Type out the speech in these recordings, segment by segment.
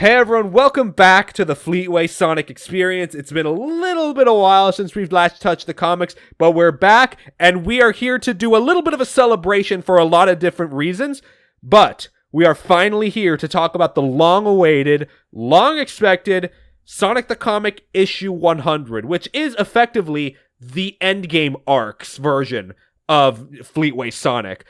Hey everyone, welcome back to the Fleetway Sonic experience. It's been a little bit of a while since we've last touched the comics, but we're back, and we are here to do a little bit of a celebration for a lot of different reasons, but we are finally here to talk about the long-awaited, long-expected Sonic the Comic issue 100, which is effectively the Endgame Arcs version of Fleetway Sonic.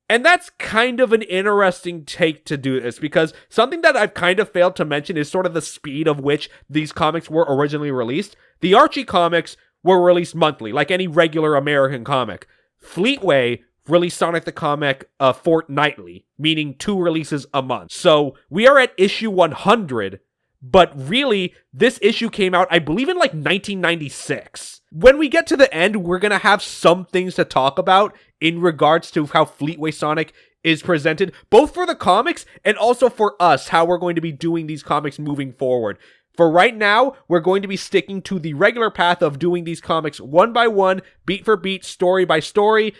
And that's kind of an interesting take to do this, because something that I've kind of failed to mention is sort of the speed of which these comics were originally released. The Archie comics were released monthly, like any regular American comic. Fleetway released Sonic the Comic fortnightly, meaning 2 releases a month. So we are at issue 100, but really, this issue came out, I believe, in like 1996. When we get to the end, we're going to have some things to talk about in regards to how Fleetway Sonic is presented, both for the comics and also for us, how we're going to be doing these comics moving forward. For right now, we're going to be sticking to the regular path of doing these comics one by one, beat for beat, story by story,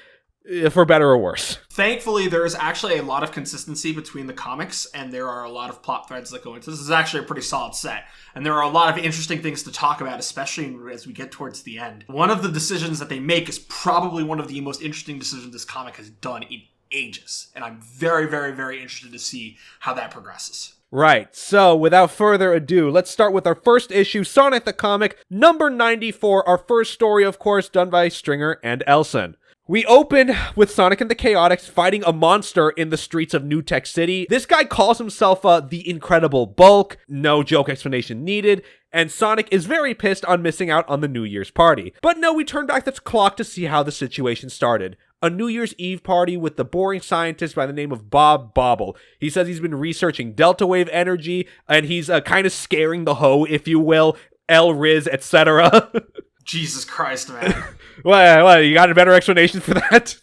for better or worse. Thankfully, there is actually a lot of consistency between the comics, and there are a lot of plot threads that go into this. This is actually a pretty solid set, and there are a lot of interesting things to talk about, especially as we get towards the end. One of the decisions that they make is probably one of the most interesting decisions this comic has done in ages, and I'm very, very, very interested to see how that progresses. Right, so without further ado, let's start with our first issue, Sonic the Comic, number 94, our first story, of course, done by Stringer and Elson. We open with Sonic and the Chaotix fighting a monster in the streets of New Tech City. This guy calls himself the Incredible Bulk, no joke explanation needed, and Sonic is very pissed on missing out on the New Year's party. But no, we turn back the clock to see how the situation started. A New Year's Eve party with the boring scientist by the name of Bob Bobble. He says he's been researching delta wave energy, and he's kind of scaring the hoe, if you will, El-Riz, etc. Jesus Christ, man. What, you got a better explanation for that?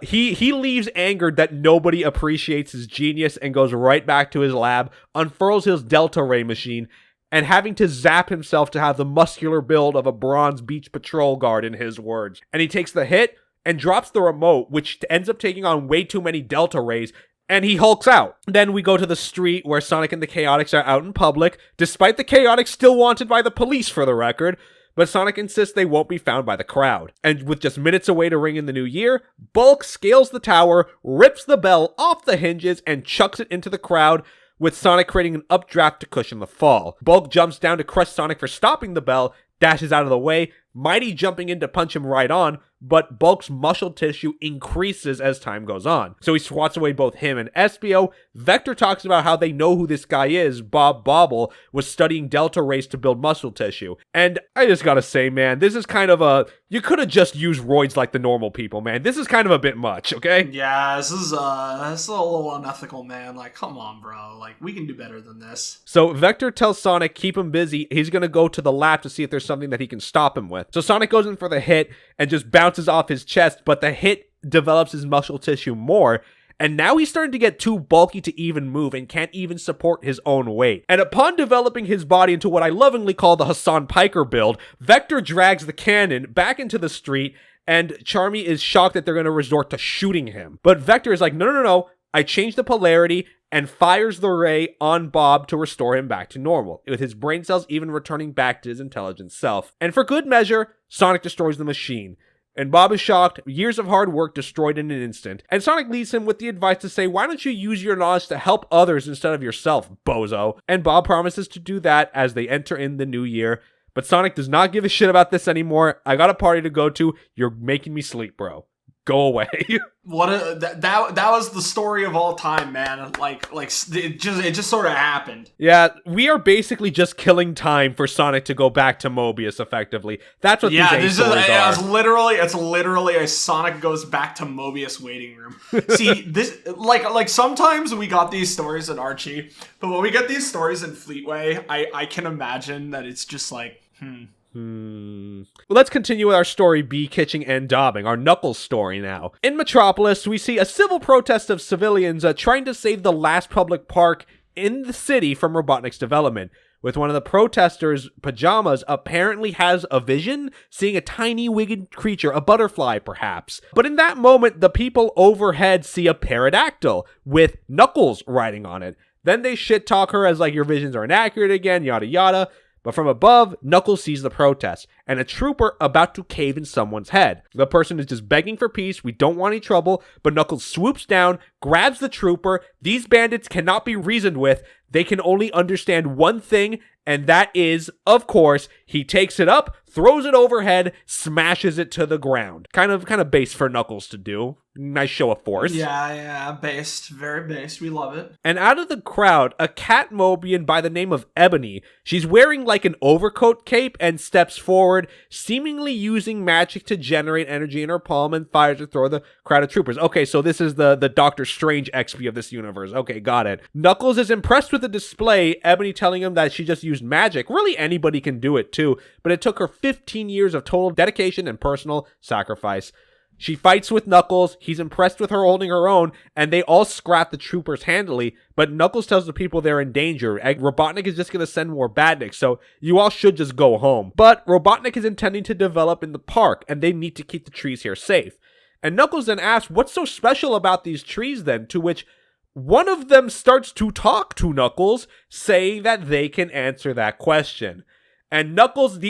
He leaves angered that nobody appreciates his genius and goes right back to his lab, unfurls his delta ray machine, and having to zap himself to have the muscular build of a bronze beach patrol guard, in his words. And he takes the hit and drops the remote, which ends up taking on way too many delta rays, and he hulks out. Then we go to the street where Sonic and the Chaotix are out in public, despite the Chaotix still wanted by the police, for the record, but Sonic insists they won't be found by the crowd. And with just minutes away to ring in the new year, Bulk scales the tower, rips the bell off the hinges, and chucks it into the crowd, with Sonic creating an updraft to cushion the fall. Bulk jumps down to crush Sonic for stopping the bell, dashes out of the way, Mighty jumping in to punch him right on, but Bulk's muscle tissue increases as time goes on. So he swats away both him and Espio. Vector talks about how they know who this guy is. Bob Bobble was studying delta rays to build muscle tissue. And I just gotta say, man, this is kind of you could have just used roids like the normal people, man. This is kind of a bit much, okay? Yeah, this is a little unethical, man. Like, come on, bro. Like, we can do better than this. So Vector tells Sonic, keep him busy. He's gonna go to the lab to see if there's something that he can stop him with. So Sonic goes in for the hit and just bounces off his chest, but the hit develops his muscle tissue more, and now he's starting to get too bulky to even move and can't even support his own weight. And upon developing his body into what I lovingly call the Hassan Piker build, Vector drags the cannon back into the street, and Charmy is shocked that they're going to resort to shooting him. But Vector is like, no, I changed the polarity, and fires the ray on Bob to restore him back to normal, with his brain cells even returning back to his intelligent self. And for good measure, Sonic destroys the machine. And Bob is shocked, years of hard work destroyed in an instant. And Sonic leaves him with the advice to say, why don't you use your knowledge to help others instead of yourself, bozo? And Bob promises to do that as they enter in the new year. But Sonic does not give a shit about this anymore. I got a party to go to. You're making me sleep, bro. go away. That was the story of all time, man. Like it just sort of happened. Yeah, we are basically just killing time for Sonic to go back to Mobius. Effectively, that's what these stories are. It's literally a Sonic goes back to Mobius waiting room. See, this like sometimes we got these stories in Archie, but when we get these stories in Fleetway, I can imagine that it's just like Well, let's continue with our story B, Kitching and Dobbing, our Knuckles story now. In Metropolis, we see a civil protest of civilians trying to save the last public park in the city from Robotnik's development, with one of the protesters' pajamas apparently has a vision, seeing a tiny winged creature, a butterfly perhaps. But in that moment, the people overhead see a pterodactyl with Knuckles riding on it. Then they shit talk her as like, your visions are inaccurate again, yada yada. But from above, Knuckles sees the protest, and a trooper about to cave in someone's head. The person is just begging for peace, we don't want any trouble, but Knuckles swoops down, grabs the trooper. These bandits cannot be reasoned with, they can only understand one thing, and that is, of course, he takes it up, throws it overhead, smashes it to the ground. Kind of base for Knuckles to do. Nice show of force. Yeah, based. Very based. We love it. And out of the crowd, a cat Mobian by the name of Ebony. She's wearing like an overcoat cape and steps forward, seemingly using magic to generate energy in her palm and fires to throw the crowd of troopers. Okay, so this is the Doctor Strange XP of this universe. Okay, got it. Knuckles is impressed with the display, Ebony telling him that she just used magic. Really, anybody can do it too, but it took her 15 years of total dedication and personal sacrifice. She fights with Knuckles, he's impressed with her holding her own, and they all scrap the troopers handily, but Knuckles tells the people they're in danger. Robotnik is just going to send more badniks, so you all should just go home. But Robotnik is intending to develop in the park, and they need to keep the trees here safe. And Knuckles then asks, what's so special about these trees then? To which one of them starts to talk to Knuckles, saying that they can answer that question. And Knuckles,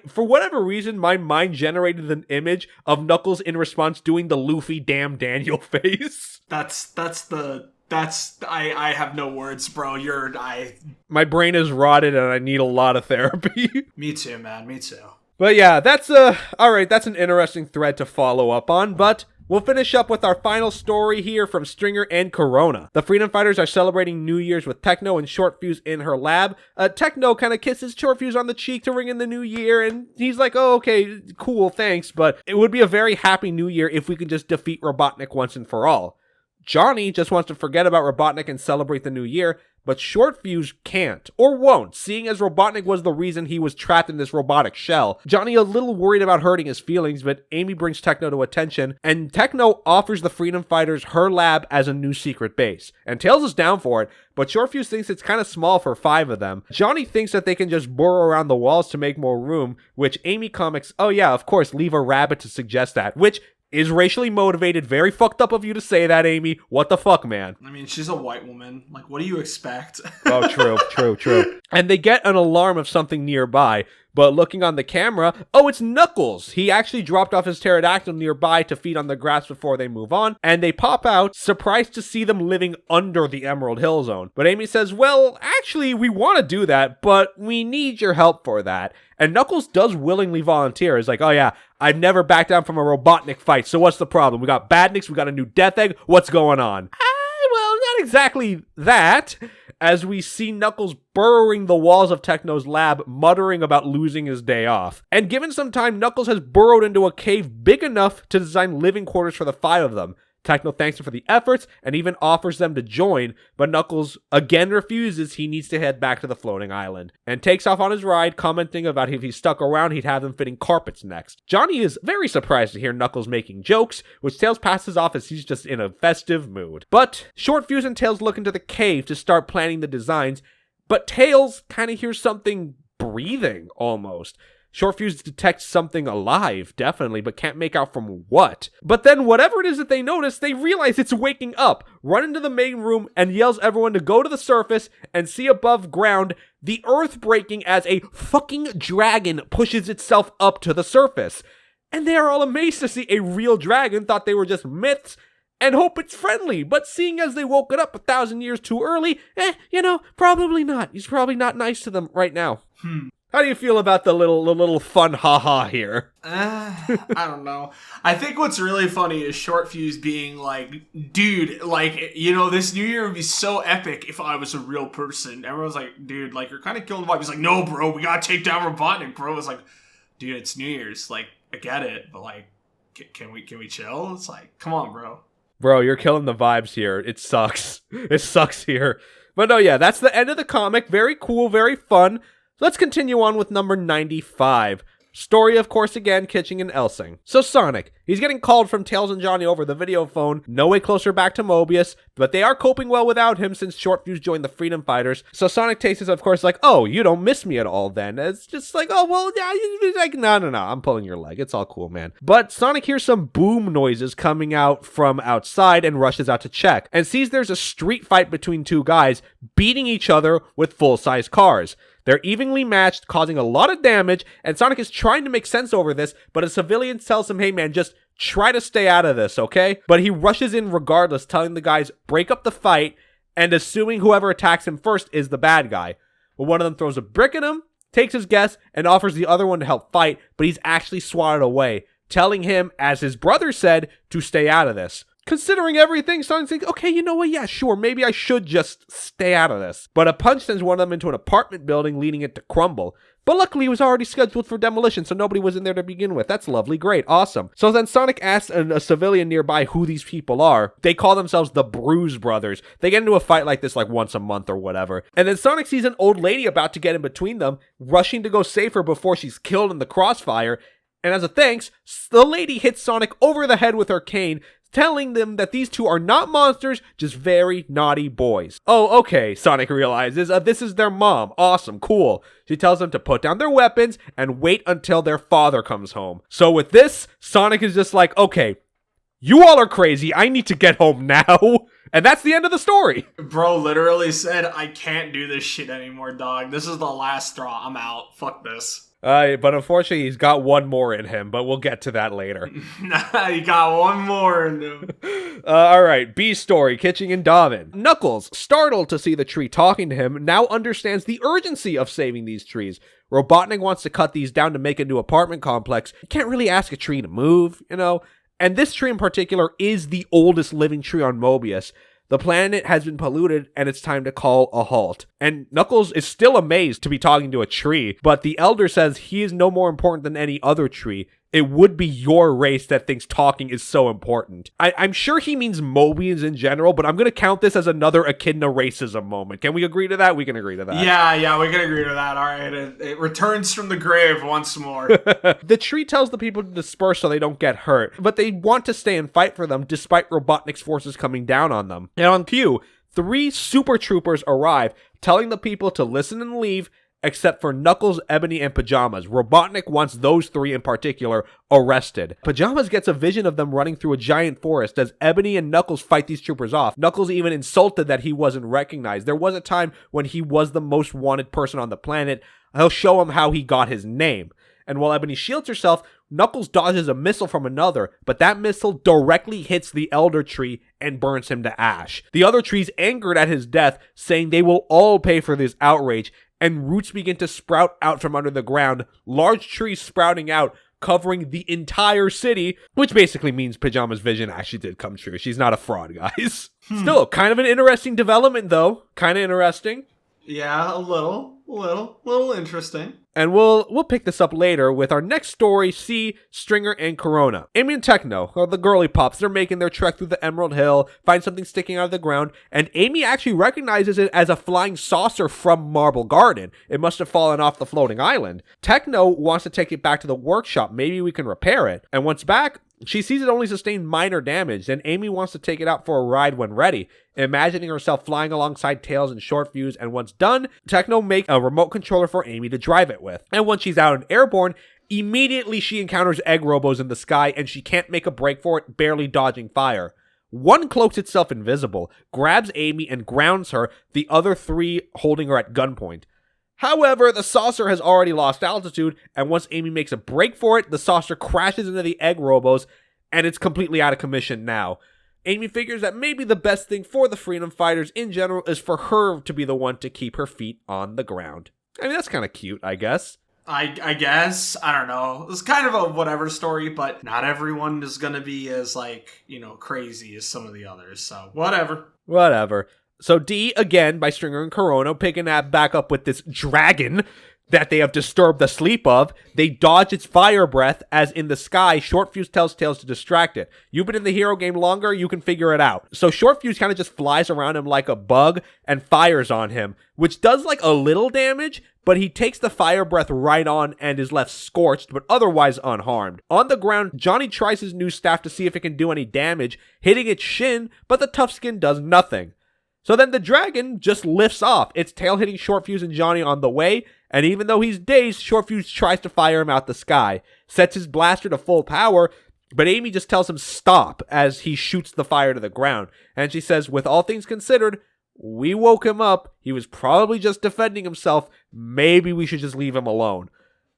for whatever reason, my mind generated an image of Knuckles in response doing the Luffy damn Daniel face. I have no words, bro. My brain is rotted and I need a lot of therapy. Me too, man. Me too. But yeah, that's an interesting thread to follow up on, but we'll finish up with our final story here from Stringer and Corona. The Freedom Fighters are celebrating New Year's with Techno and Short Fuse in her lab. Techno kind of kisses Short Fuse on the cheek to ring in the new year, and he's like, oh, okay, cool, thanks, but it would be a very happy new year if we could just defeat Robotnik once and for all. Johnny just wants to forget about Robotnik and celebrate the new year, but Short Fuse can't, or won't, seeing as Robotnik was the reason he was trapped in this robotic shell. Johnny a little worried about hurting his feelings, but Amy brings Techno to attention, and Techno offers the Freedom Fighters her lab as a new secret base. And Tails is down for it, but Short Fuse thinks it's kind of small for 5 of them. Johnny thinks that they can just burrow around the walls to make more room, which Amy comics, oh yeah, of course, leave a rabbit to suggest that, which is racially motivated. Very fucked up of you to say that, Amy. What the fuck, man? I mean, she's a white woman. Like, what do you expect? Oh, true. And they get an alarm of something nearby, but looking on the camera, oh, it's Knuckles. He actually dropped off his pterodactyl nearby to feed on the grass before they move on, and they pop out, surprised to see them living under the Emerald Hill Zone. But Amy says, well, actually, we want to do that, but we need your help for that. And Knuckles does willingly volunteer. He's like, oh yeah, I've never backed down from a Robotnik fight, so what's the problem? We got badniks, we got a new Death Egg, what's going on? Well, not exactly that, as we see Knuckles burrowing the walls of Techno's lab, muttering about losing his day off. And given some time, Knuckles has burrowed into a cave big enough to design living quarters for the 5 of them. Techno thanks him for the efforts and even offers them to join, but Knuckles again refuses. He needs to head back to the floating island and takes off on his ride, commenting about if he stuck around, he'd have them fitting carpets next. Johnny is very surprised to hear Knuckles making jokes, which Tails passes off as he's just in a festive mood. But Short Fuse and Tails look into the cave to start planning the designs, but Tails kind of hears something breathing almost. Short Fuse detects something alive, definitely, but can't make out from what. But then whatever it is that they notice, they realize it's waking up, run into the main room, and yells everyone to go to the surface and see above ground the earth breaking as a fucking dragon pushes itself up to the surface. And they are all amazed to see a real dragon, thought they were just myths, and hope it's friendly. But seeing as they woke it up 1,000 years too early, probably not. He's probably not nice to them right now. How do you feel about the little fun haha here? I don't know. I think what's really funny is Short Fuse being like, dude, like, you know, this new year would be so epic if I was a real person. Everyone's like, dude, like, you're kind of killing the vibe. He's like, no, bro, we gotta take down Robotnik, bro. It's like, dude, it's New Year's. Like, I get it, but like, can we chill? It's like, come on, bro. Bro, you're killing the vibes here. It sucks. It sucks here. But no, yeah, that's the end of the comic. Very cool, very fun. Let's continue on with number 95. Story, of course, again, Kitching and Elsing. So Sonic, he's getting called from Tails and Johnny over the video phone, no way closer back to Mobius, but they are coping well without him since Short Fuse joined the Freedom Fighters. So Sonic takes this, of course, like, oh, you don't miss me at all then. It's just like, oh, well, yeah, like, no, I'm pulling your leg. It's all cool, man. But Sonic hears some boom noises coming out from outside and rushes out to check, and sees there's a street fight between two guys beating each other with full-size cars. They're evenly matched, causing a lot of damage, and Sonic is trying to make sense over this, but a civilian tells him, hey man, just try to stay out of this, okay? But he rushes in regardless, telling the guys, break up the fight, and assuming whoever attacks him first is the bad guy. Well, one of them throws a brick at him, takes his guess, and offers the other one to help fight, but he's actually swatted away, telling him, as his brother said, to stay out of this. Considering everything, Sonic's thinking, okay, you know what, yeah, sure, maybe I should just stay out of this. But a punch sends one of them into an apartment building, leading it to crumble. But luckily, it was already scheduled for demolition, so nobody was in there to begin with. That's lovely, great, awesome. So then Sonic asks a civilian nearby who these people are. They call themselves the Bruise Brothers. They get into a fight like this like once a month or whatever. And then Sonic sees an old lady about to get in between them, rushing to go save her before she's killed in the crossfire. And as a thanks, the lady hits Sonic over the head with her cane, telling them that these two are not monsters, just very naughty boys. Oh, okay, Sonic realizes, this is their mom. Awesome, cool. She tells them to put down their weapons and wait until their father comes home. So with this, Sonic is just like, okay, you all are crazy. I need to get home now. And that's the end of the story. Bro literally said, I can't do this shit anymore, dog. This is the last straw. I'm out. Fuck this. But unfortunately, he's got one more in him, but we'll get to that later. He got one more in him. Alright, B story, Kitching and Davin. Knuckles, startled to see the tree talking to him, now understands the urgency of saving these trees. Robotnik wants to cut these down to make a new apartment complex. You can't really ask a tree to move, you know? And this tree in particular is the oldest living tree on Mobius. The planet has been polluted, and it's time to call a halt. And Knuckles is still amazed to be talking to a tree, but the Elder says he is no more important than any other tree. It would be your race that thinks talking is so important. I'm sure he means Mobians in general, but I'm going to count this as another echidna racism moment. Can we agree to that? We can agree to that. Yeah, we can agree to that. All right, it returns from the grave once more. The tree tells the people to disperse so they don't get hurt, but they want to stay and fight for them despite Robotnik's forces coming down on them. And on cue, 3 super troopers arrive, telling the people to listen and leave, except for Knuckles, Ebony, and Pajamas. Robotnik wants those 3 in particular arrested. Pajamas gets a vision of them running through a giant forest as Ebony and Knuckles fight these troopers off. Knuckles even insulted that he wasn't recognized. There was a time when he was the most wanted person on the planet. He'll show him how he got his name. And while Ebony shields herself, Knuckles dodges a missile from another, but that missile directly hits the Elder Tree and burns him to ash. The other trees angered at his death, saying they will all pay for this outrage, and roots begin to sprout out from under the ground, large trees sprouting out, covering the entire city, which basically means Pajama's vision actually did come true. She's not a fraud, guys. Still, kind of an interesting development, though. Kind of interesting. Yeah, a little interesting. And we'll pick this up later with our next story, C, Stringer and Corona. Amy and Techno, or the girly pops, they're making their trek through the Emerald Hill, find something sticking out of the ground, and Amy actually recognizes it as a flying saucer from Marble Garden. It must have fallen off the floating island. Techno wants to take it back to the workshop. Maybe we can repair it. And once back, she sees it only sustained minor damage, and Amy wants to take it out for a ride when ready, imagining herself flying alongside Tails and Short Fuse, and once done, Techno makes a remote controller for Amy to drive it with. And once she's out and airborne, immediately she encounters egg robos in the sky, and she can't make a break for it, barely dodging fire. One cloaks itself invisible, grabs Amy and grounds her, the other 3 holding her at gunpoint. However, the saucer has already lost altitude, and once Amy makes a break for it, the saucer crashes into the egg robos, and it's completely out of commission now. Amy figures that maybe the best thing for the Freedom Fighters in general is for her to be the one to keep her feet on the ground. I mean, that's kind of cute, I guess. I guess. I don't know. It's kind of a whatever story, but not everyone is going to be as, like, crazy as some of the others. So, whatever. Whatever. So D, again, by Stringer and Corona, picking that back up with this dragon that they have disturbed the sleep of. They dodge its fire breath, as in the sky, Short Fuse tells Tails to distract it. You've been in the hero game longer, you can figure it out. So Short Fuse kind of just flies around him like a bug and fires on him, which does like a little damage, but he takes the fire breath right on and is left scorched, but otherwise unharmed. On the ground, Johnny tries his new staff to see if it can do any damage, hitting its shin, but the tough skin does nothing. So then the dragon just lifts off, its tail hitting Short Fuse and Johnny on the way, and even though he's dazed, Short Fuse tries to fire him out the sky, sets his blaster to full power, but Amy just tells him stop as he shoots the fire to the ground, and she says, with all things considered, we woke him up, he was probably just defending himself, maybe we should just leave him alone.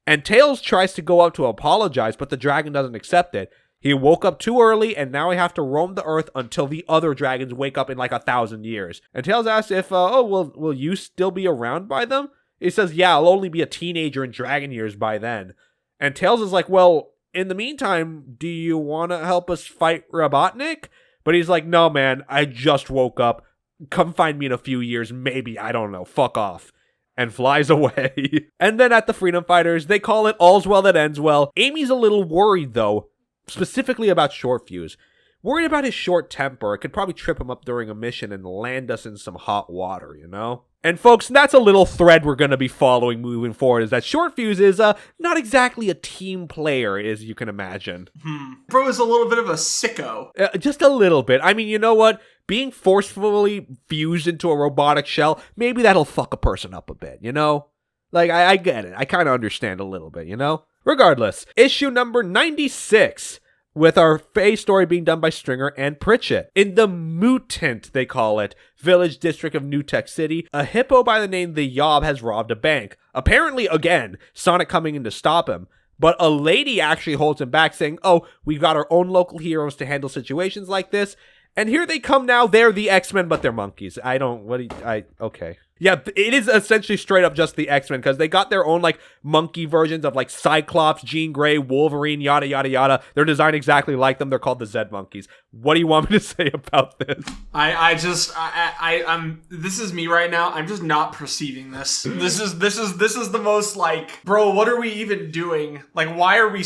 And Tails tries to go up to apologize, but the dragon doesn't accept it. He woke up too early, and now I have to roam the earth until the other dragons wake up in like 1,000 years. And Tails asks if, will you still be around by them? He says, yeah, I'll only be a teenager in dragon years by then. And Tails is like, well, in the meantime, do you want to help us fight Robotnik? But he's like, no, man, I just woke up. Come find me in a few years, maybe, I don't know, fuck off. And flies away. And then at the Freedom Fighters, they call it all's well that ends well. Amy's a little worried, though, specifically about Short Fuse. Worried about his short temper. It could probably trip him up during a mission and land us in some hot water, you know? And folks, that's a little thread we're going to be following moving forward, is that Short Fuse is not exactly a team player, as you can imagine. Bro is a little bit of a sicko. Just a little bit. I mean, you know what? Being forcefully fused into a robotic shell, maybe that'll fuck a person up a bit, you know? Like, I get it. I kind of understand a little bit, you know? Regardless, issue number 96, with our phase story being done by Stringer and Pritchett. In the Mutant, they call it, village district of New Tech City, a hippo by the name the Yob has robbed a bank. Apparently, again, Sonic coming in to stop him. But a lady actually holds him back, saying, oh, we've got our own local heroes to handle situations like this. And here they come now. They're the X-Men, but they're monkeys. Okay. Yeah, it is essentially straight up just the X-Men, because they got their own, like, monkey versions of, like, Cyclops, Jean Grey, Wolverine, yada, yada, yada. They're designed exactly like them. They're called the Z-Monkeys. What do you want me to say about this? I'm this is me right now. I'm just not perceiving this. This is the most, like, bro, what are we even doing? Like, why are we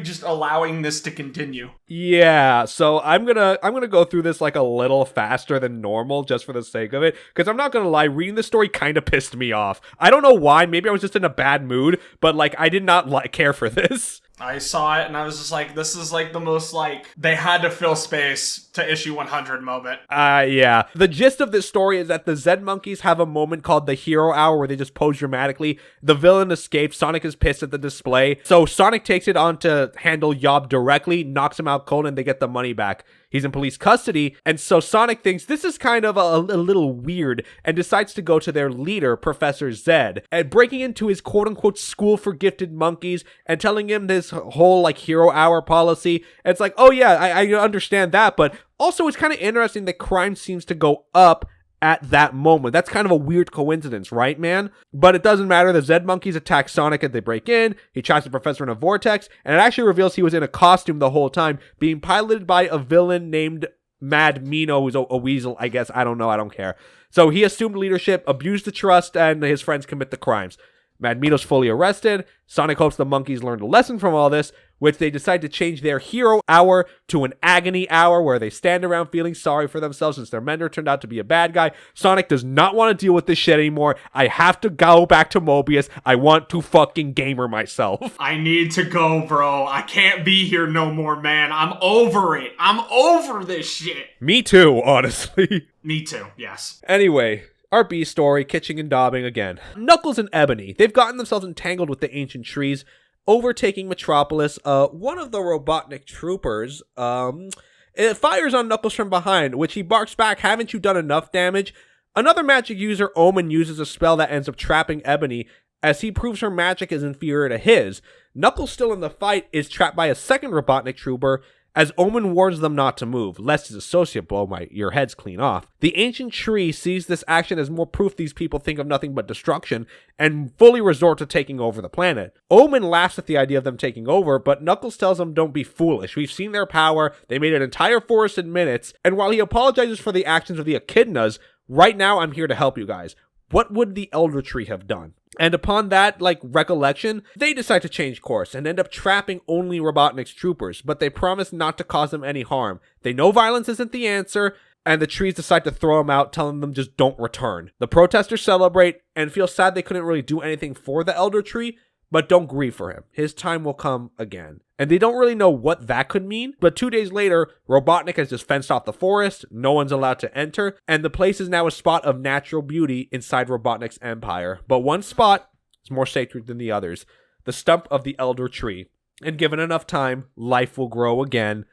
just allowing this to continue? Yeah, so I'm gonna go through this like a little faster than normal just for the sake of it, because I'm not gonna lie, reading this story kind of pissed me off. I don't know why, maybe I was just in a bad mood, but like I did not care for this. I saw it and I was just like, this is like the most, like, they had to fill space to issue 100 moment. Yeah. The gist of this story is that the Z-Monkeys have a moment called the Hero Hour where they just pose dramatically. The villain escapes. Sonic is pissed at the display. So Sonic takes it on to handle Yob directly, knocks him out cold, and they get the money back. He's in police custody, and so Sonic thinks this is kind of a little weird and decides to go to their leader, Professor Zed, and breaking into his quote-unquote school for gifted monkeys and telling him this whole, like, hero hour policy. And it's like, oh yeah, I understand that, but also it's kind of interesting that crime seems to go up at that moment. That's kind of a weird coincidence, right, man? But it doesn't matter. The Z-Monkeys attack Sonic as they break in. He traps the professor in a vortex, and it actually reveals he was in a costume the whole time, being piloted by a villain named Mad Mino, who's a weasel, I guess. I don't know. I don't care. So he assumed leadership, abused the trust, and his friends commit the crimes. Mad Mino's fully arrested. Sonic hopes the monkeys learned a lesson from all this, which they decide to change their hero hour to an agony hour where they stand around feeling sorry for themselves since their mentor turned out to be a bad guy. Sonic does not want to deal with this shit anymore. I have to go back to Mobius. I want to fucking gamer myself. I need to go, bro. I can't be here no more, man. I'm over it. I'm over this shit. Me too, honestly. Me too, yes. Anyway, our B story, kitching and daubing again. Knuckles and Ebony, they've gotten themselves entangled with the ancient trees, overtaking Metropolis. One of the Robotnik troopers, it fires on Knuckles from behind, which he barks back, haven't you done enough damage? Another magic user, Omen, uses a spell that ends up trapping Ebony, as he proves her magic is inferior to his. Knuckles, still in the fight, is trapped by a second Robotnik trooper, as Omen warns them not to move, lest his associate blow your heads clean off. The ancient tree sees this action as more proof these people think of nothing but destruction, and fully resort to taking over the planet. Omen laughs at the idea of them taking over, but Knuckles tells them don't be foolish. We've seen their power, they made an entire forest in minutes, and while he apologizes for the actions of the echidnas, right now I'm here to help you guys. What would the Elder Tree have done? And upon that, recollection, they decide to change course and end up trapping only Robotnik's troopers, but they promise not to cause them any harm. They know violence isn't the answer, and the trees decide to throw them out, telling them just don't return. The protesters celebrate and feel sad they couldn't really do anything for the Elder Tree, but don't grieve for him. His time will come again. And they don't really know what that could mean, but 2 days later, Robotnik has just fenced off the forest, no one's allowed to enter, and the place is now a spot of natural beauty inside Robotnik's empire. But one spot is more sacred than the others, the stump of the Elder Tree. And given enough time, life will grow again,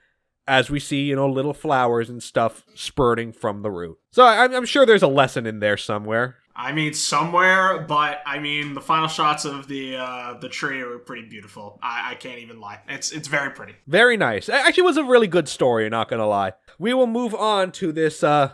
as we see, little flowers and stuff spurting from the root. So I'm sure there's a lesson in there somewhere. I mean, somewhere, but I mean, the final shots of the tree were pretty beautiful. I can't even lie. It's very pretty. Very nice. Actually, it was a really good story, not gonna lie. We will move on to this to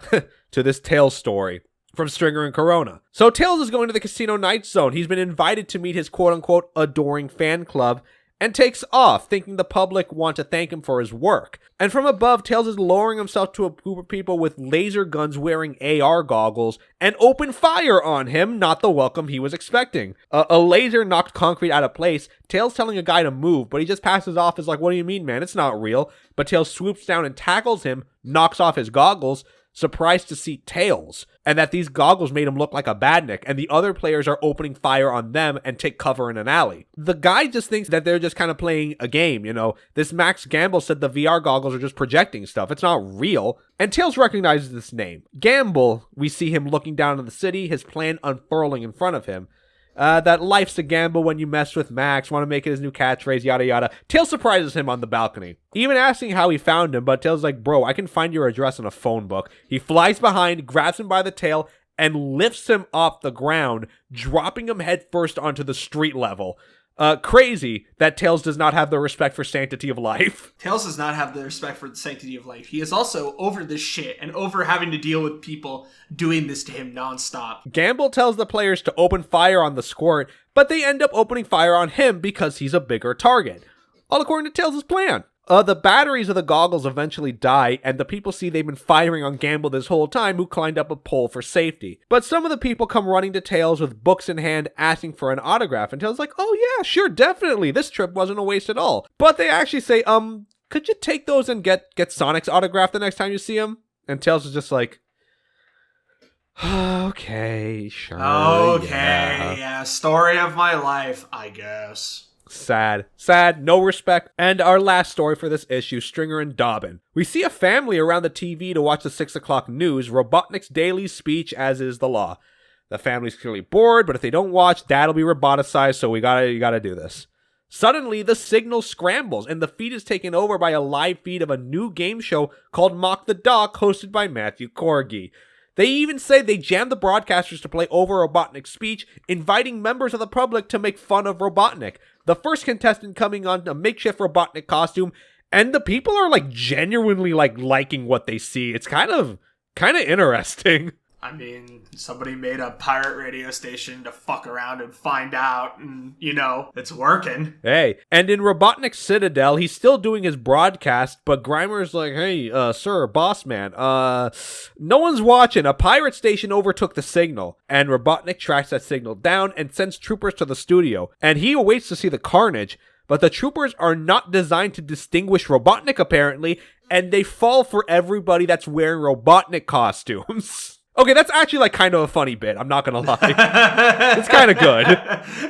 this Tails story from Stringer and Corona. So Tails is going to the Casino Night Zone. He's been invited to meet his quote-unquote adoring fan club, and takes off, thinking the public want to thank him for his work. And from above, Tails is lowering himself to a group of people with laser guns wearing AR goggles and open fire on him, not the welcome he was expecting. A laser knocked concrete out of place, Tails telling a guy to move, but he just passes off as like, what do you mean, man? It's not real. But Tails swoops down and tackles him, knocks off his goggles, surprised to see Tails, and that these goggles made him look like a badnik, and the other players are opening fire on them and take cover in an alley. The guy just thinks that they're just kind of playing a game, This Max Gamble said the VR goggles are just projecting stuff. It's not real. And Tails recognizes this name. Gamble, we see him looking down on the city, his plan unfurling in front of him. That life's a gamble when you mess with Max, want to make it his new catchphrase, yada yada. Tails surprises him on the balcony, even asking how he found him, but Tails is like, bro, I can find your address in a phone book. He flies behind, grabs him by the tail, and lifts him off the ground, dropping him headfirst onto the street level. Crazy that Tails does not have the respect for sanctity of life. Tails does not have the respect for the sanctity of life. He is also over this shit and over having to deal with people doing this to him nonstop. Gamble tells the players to open fire on the squirt, but they end up opening fire on him because he's a bigger target. All according to Tails' plan. The batteries of the goggles eventually die, and the people see they've been firing on Gamble this whole time, who climbed up a pole for safety. But some of the people come running to Tails with books in hand, asking for an autograph, and Tails is like, oh yeah, sure, definitely, this trip wasn't a waste at all. But they actually say, could you take those and get Sonic's autograph the next time you see him? And Tails is just like, okay, sure. Okay, yeah, story of my life, I guess. Sad, no respect. And our last story for this issue, Stringer and Dobbin. We see a family around the TV to watch the 6 o'clock news, Robotnik's daily speech, as is the law. The family's clearly bored, but if they don't watch, Dad'll be roboticized, so you gotta do this. Suddenly, the signal scrambles, and the feed is taken over by a live feed of a new game show called Mock the Doc, hosted by Matthew Corgi. They even say they jammed the broadcasters to play over Robotnik's speech, inviting members of the public to make fun of Robotnik. The first contestant coming on a makeshift Robotnik costume, and the people are genuinely liking what they see. It's kind of interesting. I mean, somebody made a pirate radio station to fuck around and find out, and, it's working. Hey, and in Robotnik's Citadel, he's still doing his broadcast, but Grimer's like, hey, sir, boss man, no one's watching. A pirate station overtook the signal, and Robotnik tracks that signal down and sends troopers to the studio, and he awaits to see the carnage, but the troopers are not designed to distinguish Robotnik, apparently, and they fall for everybody that's wearing Robotnik costumes. Okay, that's actually kind of a funny bit, I'm not gonna lie. It's kind of good.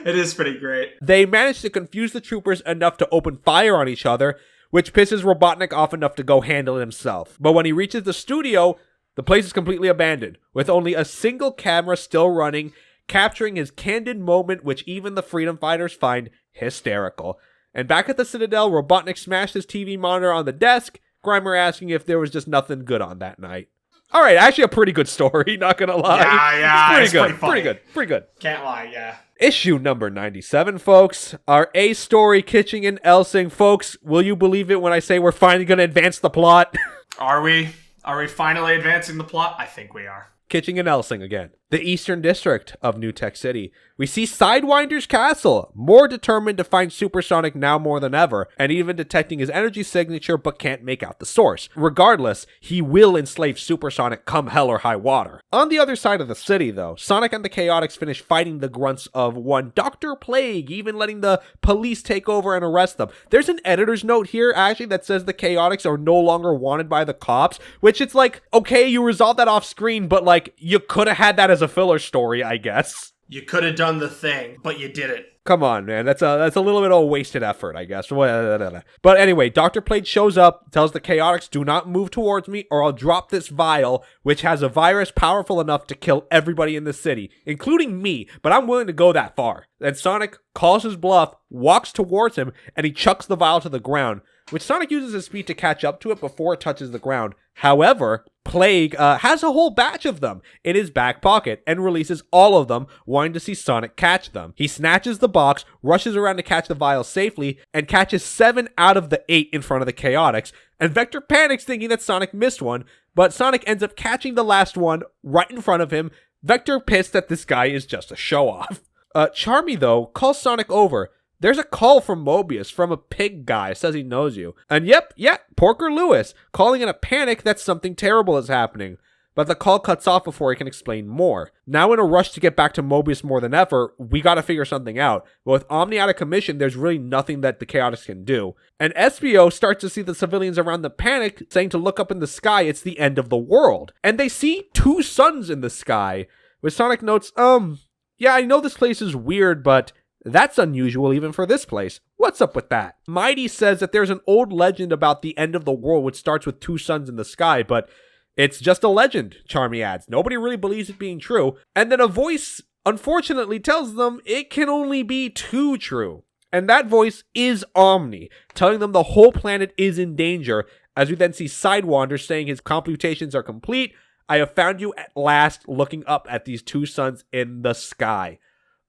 It is pretty great. They manage to confuse the troopers enough to open fire on each other, which pisses Robotnik off enough to go handle it himself. But when he reaches the studio, the place is completely abandoned, with only a single camera still running, capturing his candid moment, which even the freedom fighters find hysterical. And back at the Citadel, Robotnik smashed his TV monitor on the desk, Grimer asking if there was just nothing good on that night. All right, actually a pretty good story, not gonna lie. Yeah, it's pretty good. Can't lie, yeah. Issue number 97, folks. Our A-story, Kitching and Elsing. Folks, will you believe it when I say we're finally going to advance the plot? Are we? Are we finally advancing the plot? I think we are. Kitching and Elsing again. The Eastern District of New Tech City. We see Sidewinder's castle, more determined to find Supersonic now more than ever, and even detecting his energy signature but can't make out the source. Regardless, he will enslave Supersonic come hell or high water. On the other side of the city, though, Sonic and the Chaotix finish fighting the grunts of one Dr. Plague, even letting the police take over and arrest them. There's an editor's note here, actually, that says the Chaotix are no longer wanted by the cops, which it's like, okay, you resolved that off screen, but like, you could have had that as a filler story, I guess. You could have done the thing, but you didn't. Come on, man. That's a little bit of a wasted effort, I guess. But anyway, Dr. Plague shows up, tells the Chaotix, do not move towards me or I'll drop this vial, which has a virus powerful enough to kill everybody in the city, including me, but I'm willing to go that far. Then Sonic calls his bluff, walks towards him, and he chucks the vial to the ground, which Sonic uses his speed to catch up to it before it touches the ground. However, Plague has a whole batch of them in his back pocket and releases all of them, wanting to see Sonic catch them. He snatches the box, rushes around to catch the vial safely, and catches 7 out of the 8 in front of the Chaotix. And Vector panics thinking that Sonic missed one, but Sonic ends up catching the last one right in front of him. Vector pissed that this guy is just a show-off. Charmy, though, calls Sonic over. There's a call from Mobius, from a pig guy, says he knows you. And yep, Porker Lewis, calling in a panic that something terrible is happening. But the call cuts off before he can explain more. Now in a rush to get back to Mobius more than ever, we gotta figure something out. But with Omni out of commission, there's really nothing that the Chaotix can do. And SBO starts to see the civilians around them panic, saying to look up in the sky, it's the end of the world. And they see 2 suns in the sky. With Sonic notes, yeah, I know this place is weird, but that's unusual even for this place. What's up with that? Mighty says that there's an old legend about the end of the world which starts with 2 suns in the sky, but it's just a legend, Charmy adds. Nobody really believes it being true. And then a voice, unfortunately, tells them it can only be 2 true. And that voice is Omni, telling them the whole planet is in danger, as we then see Sidewander saying his computations are complete. I have found you at last, looking up at these 2 suns in the sky.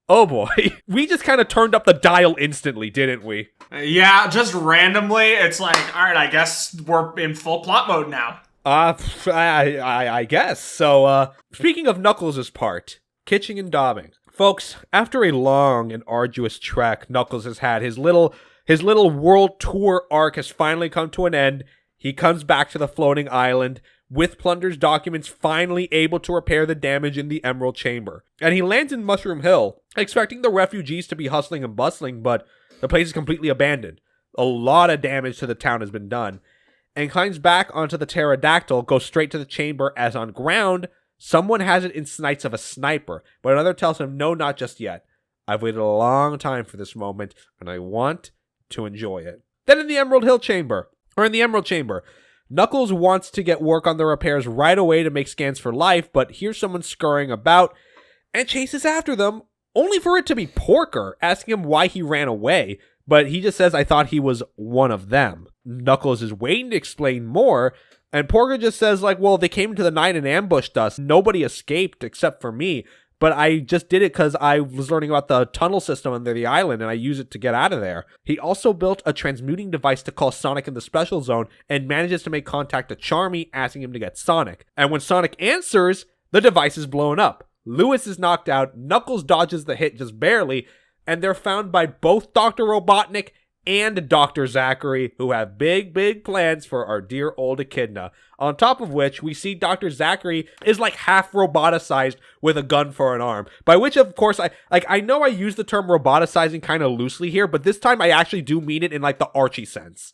Oh boy, we just kind of turned up the dial instantly, didn't we? Yeah, just randomly, it's like, alright, I guess we're in full plot mode now. I guess. So, speaking of Knuckles' part, kitching and daubing. Folks, after a long and arduous trek Knuckles has had, his little world tour arc has finally come to an end. He comes back to the floating island, with Plunder's documents finally able to repair the damage in the Emerald Chamber. And he lands in Mushroom Hill, expecting the refugees to be hustling and bustling, but the place is completely abandoned. A lot of damage to the town has been done. And climbs back onto the pterodactyl, goes straight to the chamber as on ground, someone has it in sights of a sniper, but another tells him, no, not just yet. I've waited a long time for this moment, and I want to enjoy it. Then in the Emerald Chamber, Knuckles wants to get work on the repairs right away to make scans for life, but here's someone scurrying about and chases after them, only for it to be Porker, asking him why he ran away, but he just says, I thought he was one of them. Knuckles is waiting to explain more, and Porker just says, like, well, they came into the night and ambushed us. Nobody escaped except for me, but I just did it because I was learning about the tunnel system under the island, and I use it to get out of there. He also built a transmuting device to call Sonic in the special zone, and manages to make contact to Charmy, asking him to get Sonic. And when Sonic answers, the device is blown up. Lewis is knocked out, Knuckles dodges the hit just barely, and they're found by both Dr. Robotnik and Dr. Zachary, who have big plans for our dear old Echidna. On top of which, we see Dr. Zachary is like half roboticized with a gun for an arm. By which, of course, I know I use the term roboticizing kind of loosely here, but this time I actually do mean it in like the Archie sense.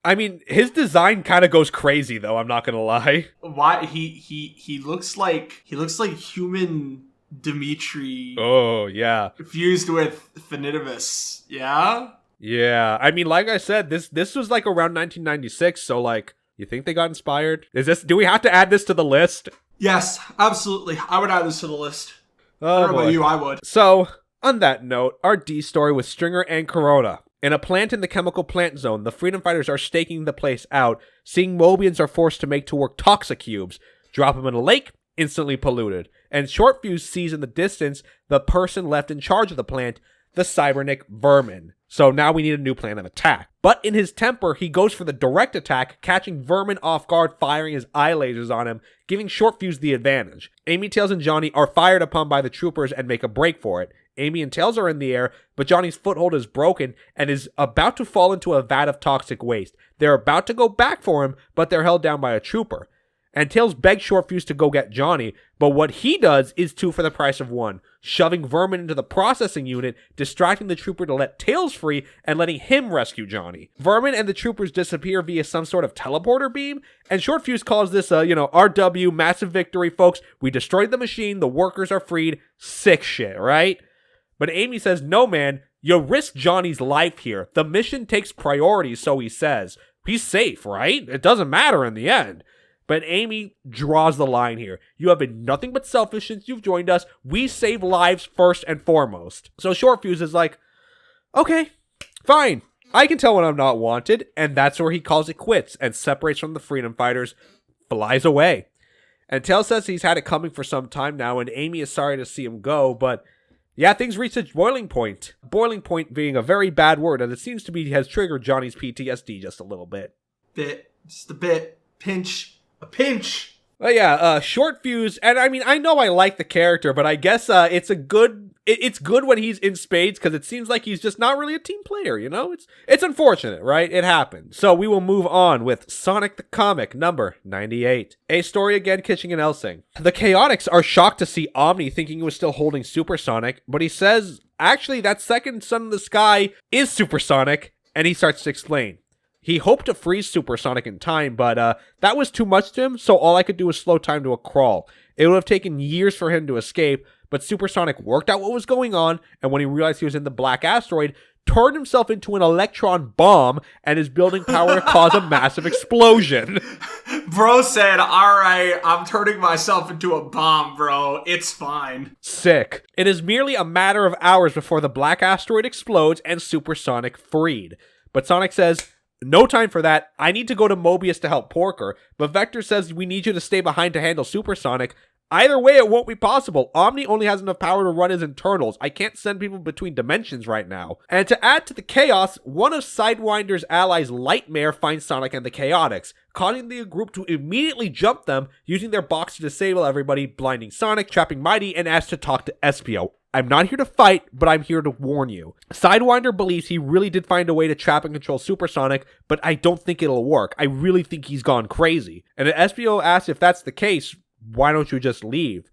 I mean, his design kind of goes crazy, though, I'm not gonna lie. Why he looks like human Dimitri. Oh, yeah. Fused with Finitimus. Yeah? Yeah, I mean, like I said, this was like around 1996, so like, you think they got inspired? Do we have to add this to the list? Yes, absolutely. I would add this to the list. Oh, I don't know about you, I would. So, on that note, our D story with Stringer and Corona. In a plant in the chemical plant zone, the freedom fighters are staking the place out. Seeing Mobians are forced to make to work Toxicubes, drop them in a lake, instantly polluted. And Shortfuse sees in the distance the person left in charge of the plant, the Cybernic Vermin. So now we need a new plan of attack. But in his temper, he goes for the direct attack, catching Vermin off guard, firing his eye lasers on him, giving Shortfuse the advantage. Amy, Tails, and Johnny are fired upon by the troopers and make a break for it. Amy and Tails are in the air, but Johnny's foothold is broken and is about to fall into a vat of toxic waste. They're about to go back for him, but they're held down by a trooper. And Tails begs Shortfuse to go get Johnny, but what he does is 2 for the price of 1, shoving Vermin into the processing unit, distracting the trooper to let Tails free, and letting him rescue Johnny. Vermin and the troopers disappear via some sort of teleporter beam, and Shortfuse calls this RW, massive victory, folks. We destroyed the machine, the workers are freed, sick shit, right? But Amy says, no man, you risk Johnny's life here. The mission takes priority, so he says. He's safe, right? It doesn't matter in the end. But Amy draws the line here. You have been nothing but selfish since you've joined us. We save lives first and foremost. So Shortfuse is like, okay, fine. I can tell when I'm not wanted. And that's where he calls it quits and separates from the freedom fighters, flies away. And Tails says he's had it coming for some time now, and Amy is sorry to see him go, but yeah, things reach a boiling point. Boiling point being a very bad word, and it seems to be has triggered Johnny's PTSD just a little bit. Just a bit. A pinch. Well, yeah, Shortfuse, and I mean, I know I like the character, but I guess it's good when he's in spades, because it seems like he's just not really a team player, you know? It's unfortunate, right? It happened. So we will move on with Sonic the Comic, number 98. A story again, Kitching and Elsing. The Chaotix are shocked to see Omni, thinking he was still holding Supersonic, but he says, actually, that second sun in the sky is Supersonic, and he starts to explain. He hoped to freeze Supersonic in time, but that was too much to him, so all I could do was slow time to a crawl. It would have taken years for him to escape, but Supersonic worked out what was going on, and when he realized he was in the black asteroid, turned himself into an electron bomb, and his building power caused a massive explosion. Bro said, alright, I'm turning myself into a bomb, bro. It's fine. Sick. It is merely a matter of hours before the black asteroid explodes and Supersonic freed. But Sonic says, no time for that. I need to go to Mobius to help Porker, but Vector says we need you to stay behind to handle Supersonic. Either way, it won't be possible. Omni only has enough power to run his internals. I can't send people between dimensions right now. And to add to the chaos, one of Sidewinder's allies, Lightmare, finds Sonic and the Chaotix, causing the group to immediately jump them, using their box to disable everybody, blinding Sonic, trapping Mighty, and asks to talk to Espio. I'm not here to fight, but I'm here to warn you. Sidewinder believes he really did find a way to trap and control Supersonic, but I don't think it'll work. I really think he's gone crazy. And Espio asks if that's the case, why don't you just leave?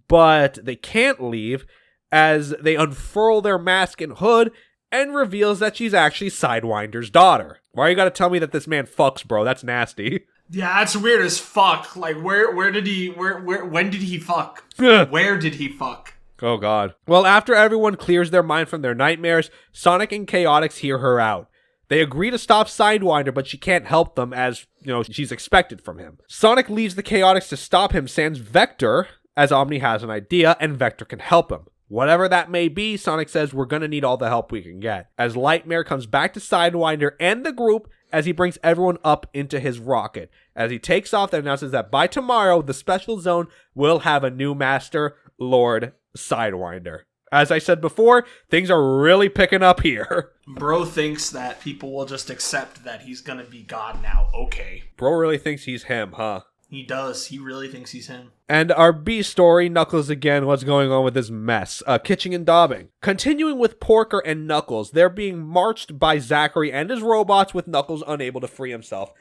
But they can't leave, as they unfurl their mask and hood, and reveals that she's actually Sidewinder's daughter. Why you gotta tell me that this man fucks, bro? That's nasty. Yeah, that's weird as fuck. Like, when did he fuck? Where did he fuck? Oh god. Well, after everyone clears their mind from their nightmares, Sonic and Chaotix hear her out. They agree to stop Sidewinder, but she can't help them as, she's expected from him. Sonic leaves the Chaotix to stop him, sans Vector, as Omni has an idea, and Vector can help him. Whatever that may be, Sonic says we're gonna need all the help we can get. As Lightmare comes back to Sidewinder and the group, as he brings everyone up into his rocket. As he takes off and announces that by tomorrow, the Special Zone will have a new master, Lord Sidewinder. As I said before, things are really picking up here. Bro thinks that people will just accept that he's gonna be God now. Okay. Bro really thinks he's him, huh? He does. He really thinks he's him. And our B story, Knuckles again, what's going on with this mess? Kitching and Dobbing. Continuing with Porker and Knuckles, they're being marched by Zachary and his robots with Knuckles unable to free himself.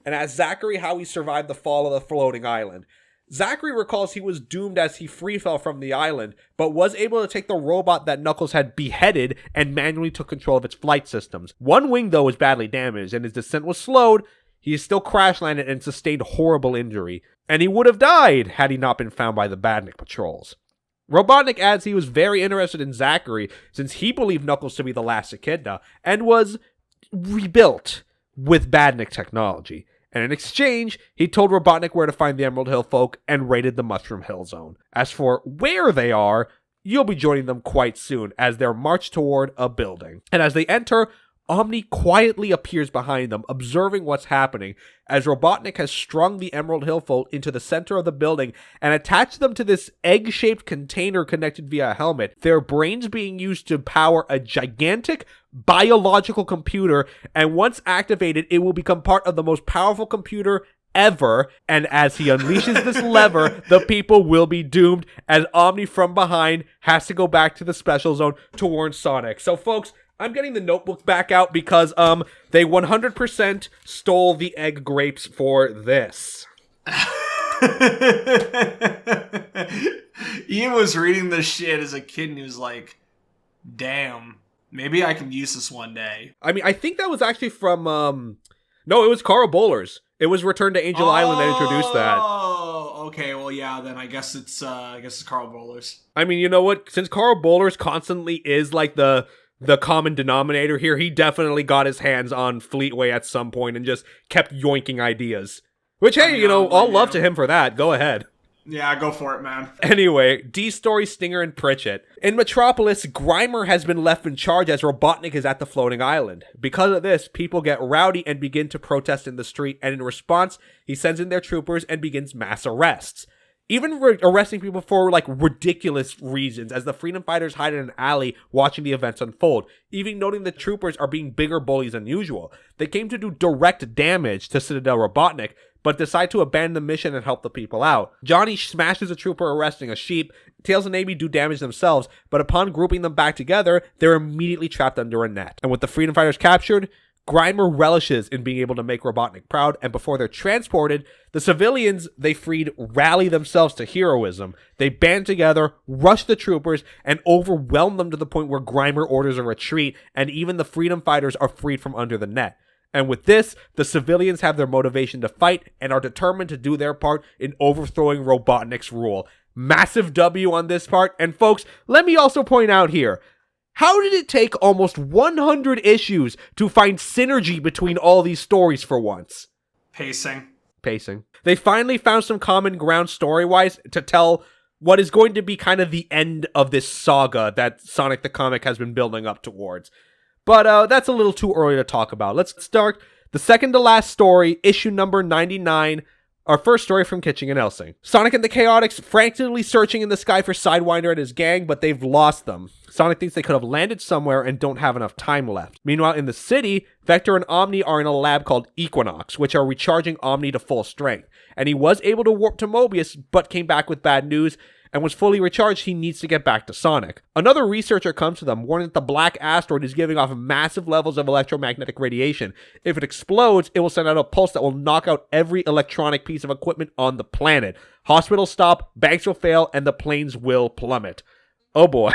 And asks Zachary how he survived the fall of the floating island. Zachary recalls he was doomed as he free fell from the island, but was able to take the robot that Knuckles had beheaded and manually took control of its flight systems. One wing, though, was badly damaged, and his descent was slowed. He still crash landed and sustained horrible injury, and he would have died had he not been found by the Badnik patrols. Robotnik adds he was very interested in Zachary since he believed Knuckles to be the last Echidna, and was rebuilt with Badnik technology. And in exchange, he told Robotnik where to find the Emerald Hill folk and raided the Mushroom Hill Zone. As for where they are, you'll be joining them quite soon as they're marched toward a building. And as they enter, Omni quietly appears behind them, observing what's happening, as Robotnik has strung the Emerald Hill Folk into the center of the building and attached them to this egg-shaped container connected via a helmet, their brains being used to power a gigantic biological computer, and once activated, it will become part of the most powerful computer ever, and as he unleashes this lever, the people will be doomed, as Omni from behind has to go back to the special zone to warn Sonic. So folks, I'm getting the notebook back out because they 100% stole the egg grapes for this. Ian was reading this shit as a kid and he was like, damn, maybe I can use this one day. I mean, I think that was actually from no, it was Carl Bowler's. It was Return to Angel Island that introduced that. Oh, okay. Well, yeah. Then I guess it's Carl Bowler's. I mean, you know what? Since Carl Bowler's constantly is like the common denominator here, he definitely got his hands on Fleetway at some point and just kept yoinking ideas. Which, hey, all love to him for that. Go ahead. Yeah, go for it, man. Anyway, D-Story, Stinger, and Pritchett. In Metropolis, Grimer has been left in charge as Robotnik is at the floating island. Because of this, people get rowdy and begin to protest in the street, and in response, he sends in their troopers and begins mass arrests. Even arresting people for, ridiculous reasons, as the freedom fighters hide in an alley watching the events unfold, even noting the troopers are being bigger bullies than usual. They came to do direct damage to Citadel Robotnik, but decide to abandon the mission and help the people out. Johnny smashes a trooper arresting a sheep. Tails and Amy do damage themselves, but upon grouping them back together, they're immediately trapped under a net. And with the freedom fighters captured, Grimer relishes in being able to make Robotnik proud, and before they're transported, the civilians they freed rally themselves to heroism. They band together, rush the troopers, and overwhelm them to the point where Grimer orders a retreat, and even the freedom fighters are freed from under the net. And with this, the civilians have their motivation to fight and are determined to do their part in overthrowing Robotnik's rule. Massive W on this part, and folks, let me also point out here, how did it take almost 100 issues to find synergy between all these stories for once? Pacing. They finally found some common ground story-wise to tell what is going to be kind of the end of this saga that Sonic the Comic has been building up towards. But that's a little too early to talk about. Let's start the second to last story, issue number 99, our first story from Kitching and Elsing. Sonic and the Chaotix frantically searching in the sky for Sidewinder and his gang, but they've lost them. Sonic thinks they could have landed somewhere and don't have enough time left. Meanwhile, in the city, Vector and Omni are in a lab called Equinox, which are recharging Omni to full strength. And he was able to warp to Mobius, but came back with bad news, and was fully recharged, he needs to get back to Sonic. Another researcher comes to them, warning that the black asteroid is giving off massive levels of electromagnetic radiation. If it explodes, it will send out a pulse that will knock out every electronic piece of equipment on the planet. Hospitals stop, banks will fail, and the planes will plummet. Oh boy.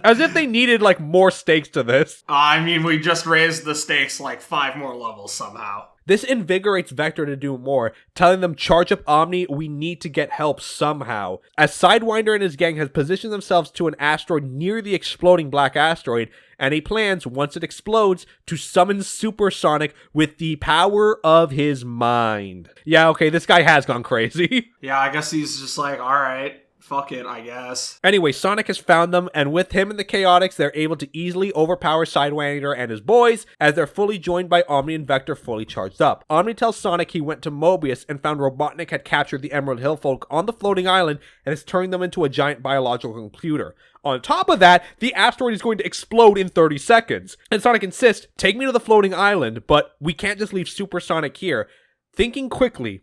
As if they needed, more stakes to this. I mean, we just raised the stakes 5 more levels somehow. This invigorates Vector to do more, telling them, charge up Omni, we need to get help somehow. As Sidewinder and his gang have positioned themselves to an asteroid near the exploding black asteroid, and he plans, once it explodes, to summon Supersonic with the power of his mind. Yeah, okay, this guy has gone crazy. Yeah, I guess he's just alright. Fuck it, I guess. Anyway, Sonic has found them, and with him and the Chaotix, they're able to easily overpower Sidewinder and his boys, as they're fully joined by Omni and Vector fully charged up. Omni tells Sonic he went to Mobius and found Robotnik had captured the Emerald Hill Folk on the floating island and is turning them into a giant biological computer. On top of that, the asteroid is going to explode in 30 seconds. And Sonic insists, take me to the floating island, but we can't just leave Supersonic here. Thinking quickly,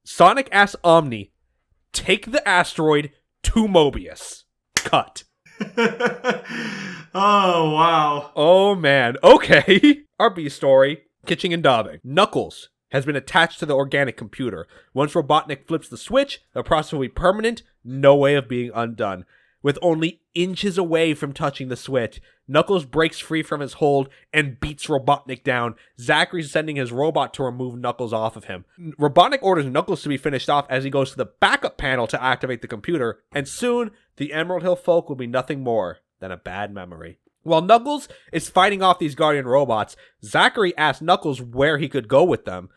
Sonic asks Omni, take the asteroid to Mobius. Cut. Oh, wow. Oh, man. Okay. Our B story, Kitching and Daubing. Knuckles has been attached to the organic computer. Once Robotnik flips the switch, the process will be permanent, no way of being undone. With only inches away from touching the switch, Knuckles breaks free from his hold and beats Robotnik down, Zachary's sending his robot to remove Knuckles off of him. Robotnik orders Knuckles to be finished off as he goes to the backup panel to activate the computer, and soon, the Emerald Hill Folk will be nothing more than a bad memory. While Knuckles is fighting off these Guardian robots, Zachary asks Knuckles where he could go with them.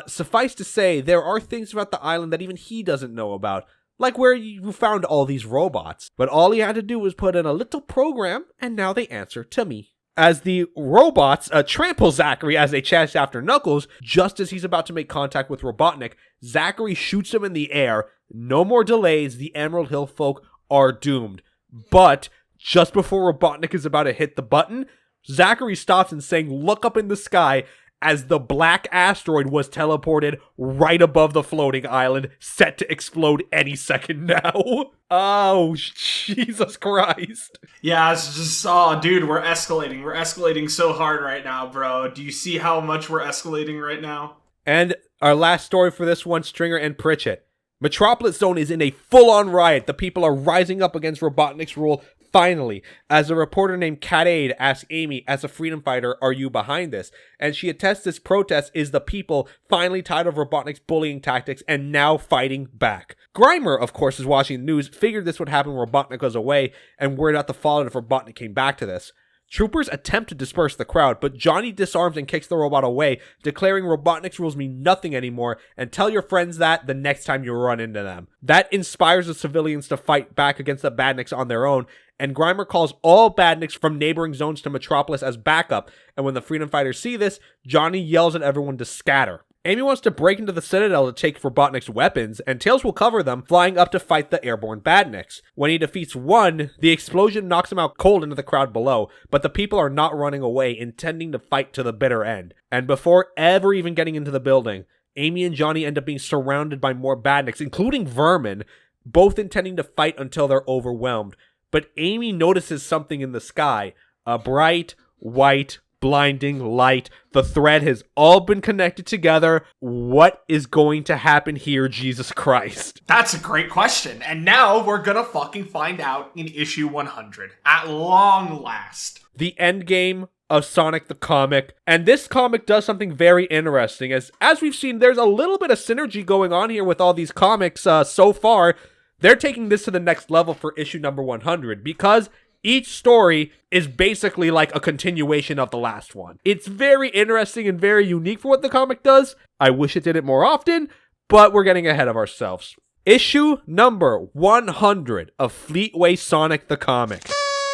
Suffice to say, there are things about the island that even he doesn't know about. like where you found all these robots. But all he had to do was put in a little program, and now they answer to me. As the robots trample Zachary as they chase after Knuckles, just as he's about to make contact with Robotnik, Zachary shoots him in the air. No more delays, the Emerald Hill folk are doomed. But just before Robotnik is about to hit the button, Zachary stops and saying, "Look up in the sky," as the black asteroid was teleported right above the floating island, set to explode any second now. Oh, Jesus Christ. Yeah, it's just, oh, dude, we're escalating. We're escalating so hard right now, bro. Do you see how much we're escalating right now? And our last story for this one, Stringer and Pritchett. Metropolis Zone is in a full-on riot. The people are rising up against Robotnik's rule. Finally, as a reporter named Cadaid asks Amy, as a freedom fighter, are you behind this? And she attests this protest is the people finally tired of Robotnik's bullying tactics and now fighting back. Grimer, of course, is watching the news, figured this would happen when Robotnik goes away, and worried about the fallout if Robotnik came back to this. Troopers attempt to disperse the crowd, but Johnny disarms and kicks the robot away, declaring Robotnik's rules mean nothing anymore, and tell your friends that the next time you run into them. That inspires the civilians to fight back against the Badniks on their own, and Grimer calls all Badniks from neighboring zones to Metropolis as backup, and when the freedom fighters see this, Johnny yells at everyone to scatter. Amy wants to break into the Citadel to take Robotnik's weapons, and Tails will cover them, flying up to fight the airborne Badniks. When he defeats one, the explosion knocks him out cold into the crowd below, but the people are not running away, intending to fight to the bitter end. And before ever even getting into the building, Amy and Johnny end up being surrounded by more Badniks, including Vermin, both intending to fight until they're overwhelmed. But Amy notices something in the sky, a bright, white, blinding light. The thread has all been connected together. What is going to happen here, Jesus Christ? That's a great question. And now we're gonna fucking find out in issue 100. At long last. The end game of Sonic the Comic. And this comic does something very interesting. As we've seen, there's a little bit of synergy going on here with all these comics so far. They're taking this to the next level for issue number 100 because each story is basically like a continuation of the last one. It's very interesting and very unique for what the comic does. I wish it did it more often, but we're getting ahead of ourselves. Issue number 100 of Fleetway Sonic the Comic.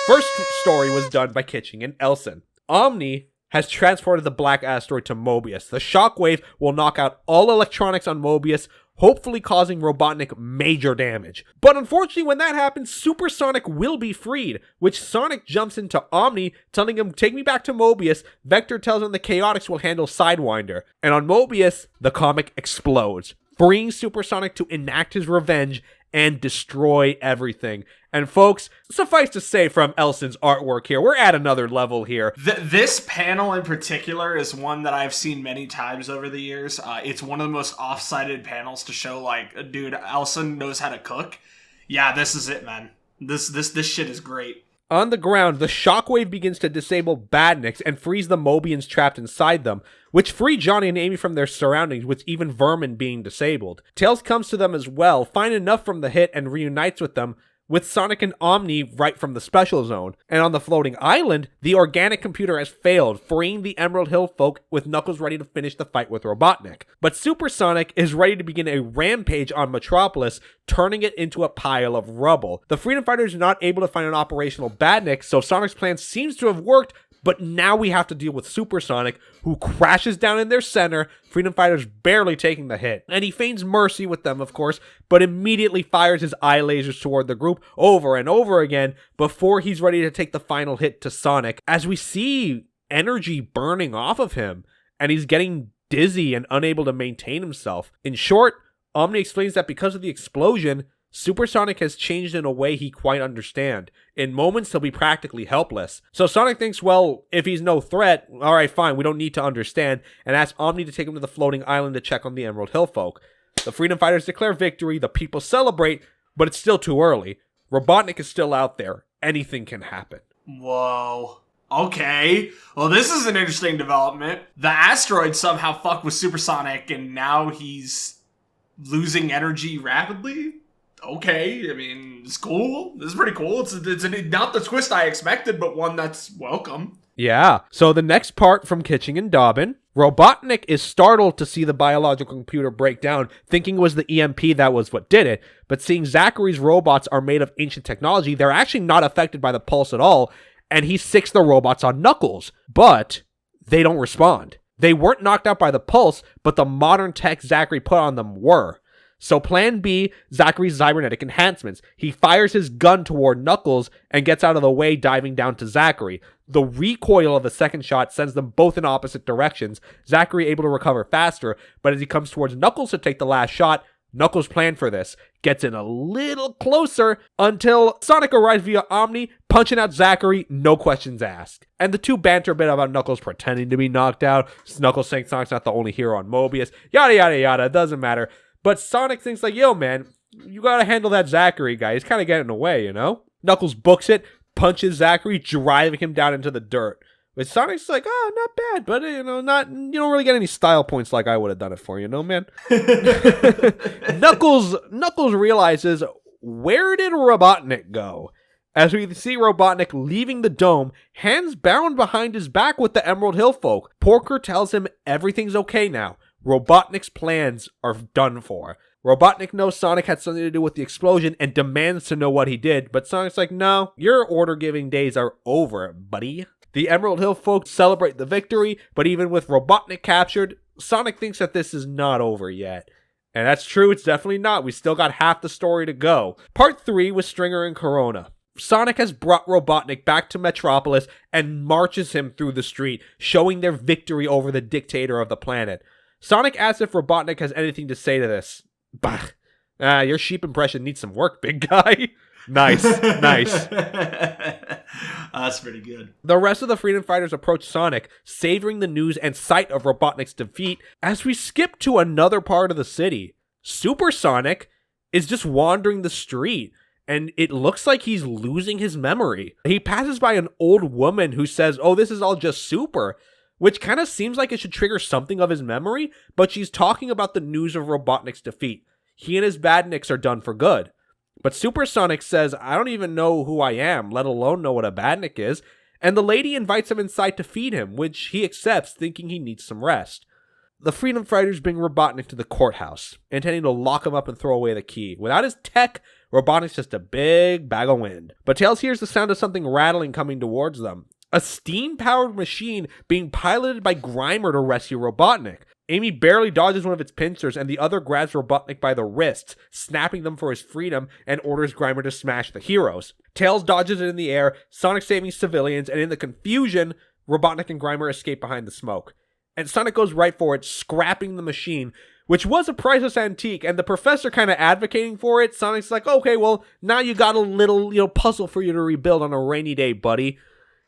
First story was done by Kitching and Elson. Omni has transported the black asteroid to Mobius. The shockwave will knock out all electronics on Mobius, hopefully causing Robotnik major damage. But unfortunately, when that happens, Super Sonic will be freed, which Sonic jumps into Omni, telling him, take me back to Mobius. Vector tells him the Chaotix will handle Sidewinder. And on Mobius, the comic explodes, freeing Super Sonic to enact his revenge and destroy everything. And folks, suffice to say from Elson's artwork here, we're at another level here. This panel in particular is one that I've seen many times over the years. It's one of the most off-sided panels to show, like, dude, Elson knows how to cook. Yeah, this is it, man. This shit is great. On the ground, the shockwave begins to disable Badniks and frees the Mobians trapped inside them, which free Johnny and Amy from their surroundings, with even Vermin being disabled. Tails comes to them as well, finds enough from the hit and reunites with them, with Sonic and Omni right from the special zone. And on the floating island, the organic computer has failed, freeing the Emerald Hill folk, with Knuckles ready to finish the fight with Robotnik. But Super Sonic is ready to begin a rampage on Metropolis, turning it into a pile of rubble. The Freedom Fighters are not able to find an operational Badnik, so Sonic's plan seems to have worked, but now we have to deal with Super Sonic, who crashes down in their center, Freedom Fighters barely taking the hit. And he feigns mercy with them, of course, but immediately fires his eye lasers toward the group over and over again before he's ready to take the final hit to Sonic, as we see energy burning off of him, and he's getting dizzy and unable to maintain himself. In short, Omni explains that because of the explosion, Super Sonic has changed in a way he quite understands. In moments, he'll be practically helpless. So Sonic thinks, well, if he's no threat, alright, fine, we don't need to understand, and asks Omni to take him to the floating island to check on the Emerald Hill folk. The Freedom Fighters declare victory, the people celebrate, but it's still too early. Robotnik is still out there. Anything can happen. Whoa. Okay. Well, this is an interesting development. The asteroid somehow fucked with Super Sonic, and now he's losing energy rapidly? Okay, I mean, it's cool. This is pretty cool. It's not the twist I expected, but one that's welcome. Yeah. So the next part from Kitching and Dobbin, Robotnik is startled to see the biological computer break down, thinking it was the EMP that was what did it. But seeing Zachary's robots are made of ancient technology, they're actually not affected by the pulse at all. And he sicks the robots on Knuckles. But they don't respond. They weren't knocked out by the pulse, but the modern tech Zachary put on them were. So plan B, Zachary's cybernetic enhancements. He fires his gun toward Knuckles and gets out of the way, diving down to Zachary. The recoil of the second shot sends them both in opposite directions. Zachary able to recover faster, but as he comes towards Knuckles to take the last shot, Knuckles' plan for this gets in a little closer until Sonic arrives via Omni, punching out Zachary, no questions asked. And the two banter a bit about Knuckles pretending to be knocked out, Knuckles saying Sonic's not the only hero on Mobius, yada yada yada, doesn't matter. But Sonic thinks like, yo man, you gotta handle that Zachary guy, he's kinda getting in the way, you know? Knuckles books it, punches Zachary, driving him down into the dirt. But Sonic's like, oh, not bad, but you don't really get any style points like I would have done it for you, man. Knuckles realizes, where did Robotnik go? As we see Robotnik leaving the dome, hands bound behind his back with the Emerald Hill folk. Porker tells him everything's okay now. Robotnik's plans are done for. Robotnik knows Sonic had something to do with the explosion and demands to know what he did, but Sonic's like, no, your order-giving days are over, buddy. The Emerald Hill folks celebrate the victory, but even with Robotnik captured, Sonic thinks that this is not over yet. And that's true, it's definitely not. We still got half the story to go. Part 3 with Stringer and Corona. Sonic has brought Robotnik back to Metropolis and marches him through the street, showing their victory over the dictator of the planet. Sonic asks if Robotnik has anything to say to this. Bah. Your sheep impression needs some work, big guy. Nice. That's pretty good. The rest of the Freedom Fighters approach Sonic, savoring the news and sight of Robotnik's defeat, as we skip to another part of the city. Super Sonic is just wandering the street, and it looks like he's losing his memory. He passes by an old woman who says, oh, this is all just super, which kind of seems like it should trigger something of his memory, but she's talking about the news of Robotnik's defeat. He and his badniks are done for good. But Super Sonic says, I don't even know who I am, let alone know what a badnik is, and the lady invites him inside to feed him, which he accepts, thinking he needs some rest. The Freedom Fighters bring Robotnik to the courthouse, intending to lock him up and throw away the key. Without his tech, Robotnik's just a big bag of wind. But Tails hears the sound of something rattling coming towards them. A steam-powered machine being piloted by Grimer to rescue Robotnik. Amy barely dodges one of its pincers, and the other grabs Robotnik by the wrists, snapping them for his freedom, and orders Grimer to smash the heroes. Tails dodges it in the air, Sonic saving civilians, and in the confusion, Robotnik and Grimer escape behind the smoke. And Sonic goes right for it, scrapping the machine, which was a priceless antique, and the professor kind of advocating for it. Sonic's like, okay, well, now you got a little, puzzle for you to rebuild on a rainy day, buddy.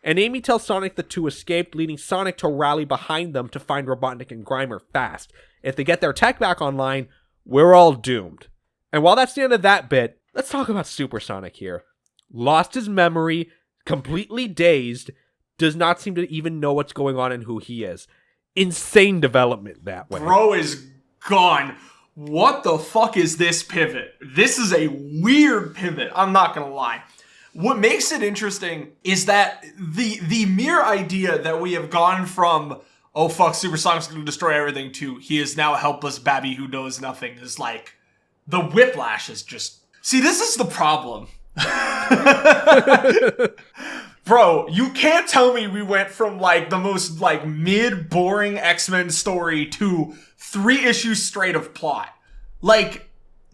And Amy tells Sonic the two escaped, leading Sonic to rally behind them to find Robotnik and Grimer fast. If they get their tech back online, we're all doomed. And while that's the end of that bit, let's talk about Super Sonic here. Lost his memory, completely dazed, does not seem to even know what's going on and who he is. Insane development that way. Bro is gone. What the fuck is this pivot? This is a weird pivot, I'm not gonna lie. What makes it interesting is that the mere idea that we have gone from, oh fuck, Super Sonic's gonna destroy everything, to he is now a helpless babby who knows nothing is like, the whiplash is just... See, this is the problem. Bro, you can't tell me we went from like the most like mid-boring X-Men story to 3 issues straight of plot. Like,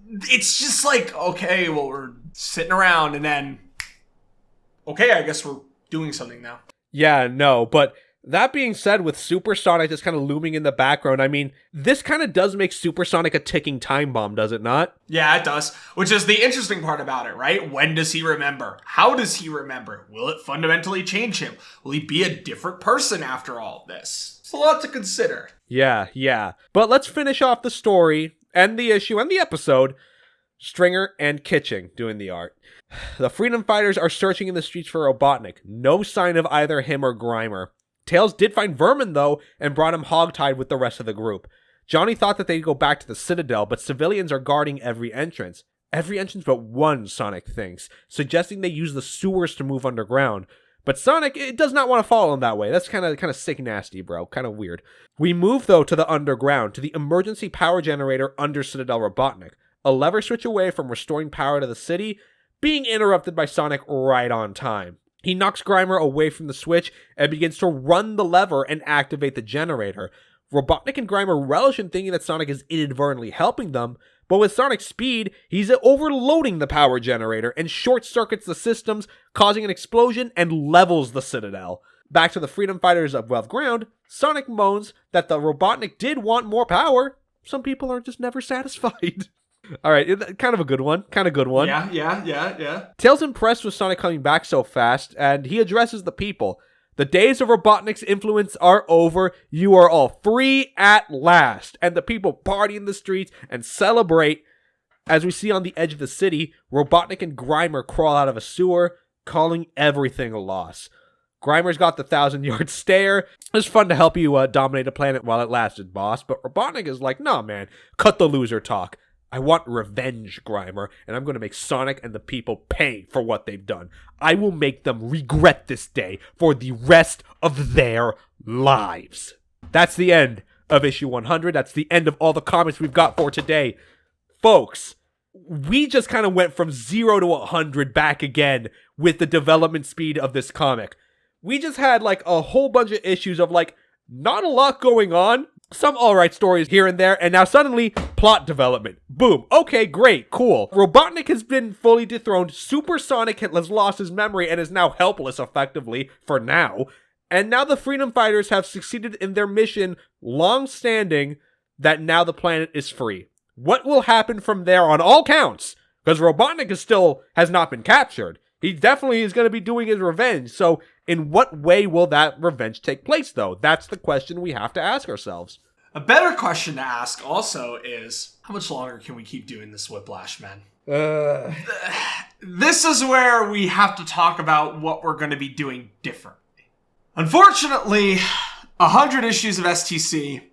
it's just like, okay, well, we're sitting around and then... okay, I guess we're doing something now. Yeah, no, but that being said, with Super Sonic just kind of looming in the background, I mean, this kind of does make Super Sonic a ticking time bomb, does it not? Yeah, it does. Which is the interesting part about it, right? When does he remember? How does he remember? Will it fundamentally change him? Will he be a different person after all of this? It's a lot to consider. Yeah. But let's finish off the story, and the issue, and the episode. Stringer and Kitching doing the art. The Freedom Fighters are searching in the streets for Robotnik. No sign of either him or Grimer. Tails did find Vermin, though, and brought him hogtied with the rest of the group. Johnny thought that they'd go back to the Citadel, but civilians are guarding every entrance. Every entrance but one, Sonic thinks, suggesting they use the sewers to move underground. But Sonic, it does not want to follow him that way. That's kind of sick nasty, bro. Kind of weird. We move, though, to the underground, to the emergency power generator under Citadel Robotnik. A lever switch away from restoring power to the city, being interrupted by Sonic right on time. He knocks Grimer away from the switch and begins to run the lever and activate the generator. Robotnik and Grimer relish in thinking that Sonic is inadvertently helping them, but with Sonic's speed, he's overloading the power generator and short-circuits the systems, causing an explosion and levels the Citadel. Back to the Freedom Fighters above ground, Sonic moans that the Robotnik did want more power. Some people are just never satisfied. Alright, kind of a good one. Yeah. Tails impressed with Sonic coming back so fast, and he addresses the people. The days of Robotnik's influence are over. You are all free at last. And the people party in the streets and celebrate. As we see on the edge of the city, Robotnik and Grimer crawl out of a sewer, calling everything a loss. Grimer's got the 1,000-yard stare. It's fun to help you dominate a planet while it lasted, boss. But Robotnik is like, nah, man, cut the loser talk. I want revenge, Grimer, and I'm going to make Sonic and the people pay for what they've done. I will make them regret this day for the rest of their lives. That's the end of issue 100. That's the end of all the comics we've got for today. Folks, we just kind of went from 0 to 100 back again with the development speed of this comic. We just had like a whole bunch of issues of like not a lot going on. Some alright stories here and there, and now suddenly, plot development. Boom. Okay, great, cool. Robotnik has been fully dethroned, Super Sonic has lost his memory and is now helpless, effectively, for now. And now the Freedom Fighters have succeeded in their mission, long-standing, that now the planet is free. What will happen from there on all counts? Because Robotnik has not been captured. He definitely is going to be doing his revenge, so in what way will that revenge take place, though? That's the question we have to ask ourselves. A better question to ask also is, how much longer can we keep doing this Whiplash, man? This is where we have to talk about what we're going to be doing differently. Unfortunately, 100 issues of STC,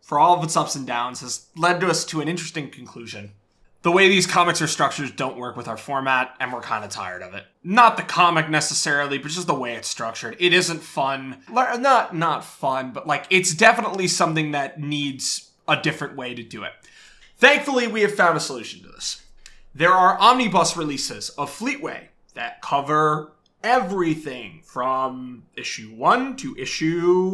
for all of its ups and downs, has led us to an interesting conclusion. The way these comics are structured don't work with our format, and we're kind of tired of it. Not the comic necessarily, but just the way it's structured. It isn't fun. Not fun, but like it's definitely something that needs a different way to do it. Thankfully, we have found a solution to this. There are omnibus releases of Fleetway that cover everything from issue 1 to issue,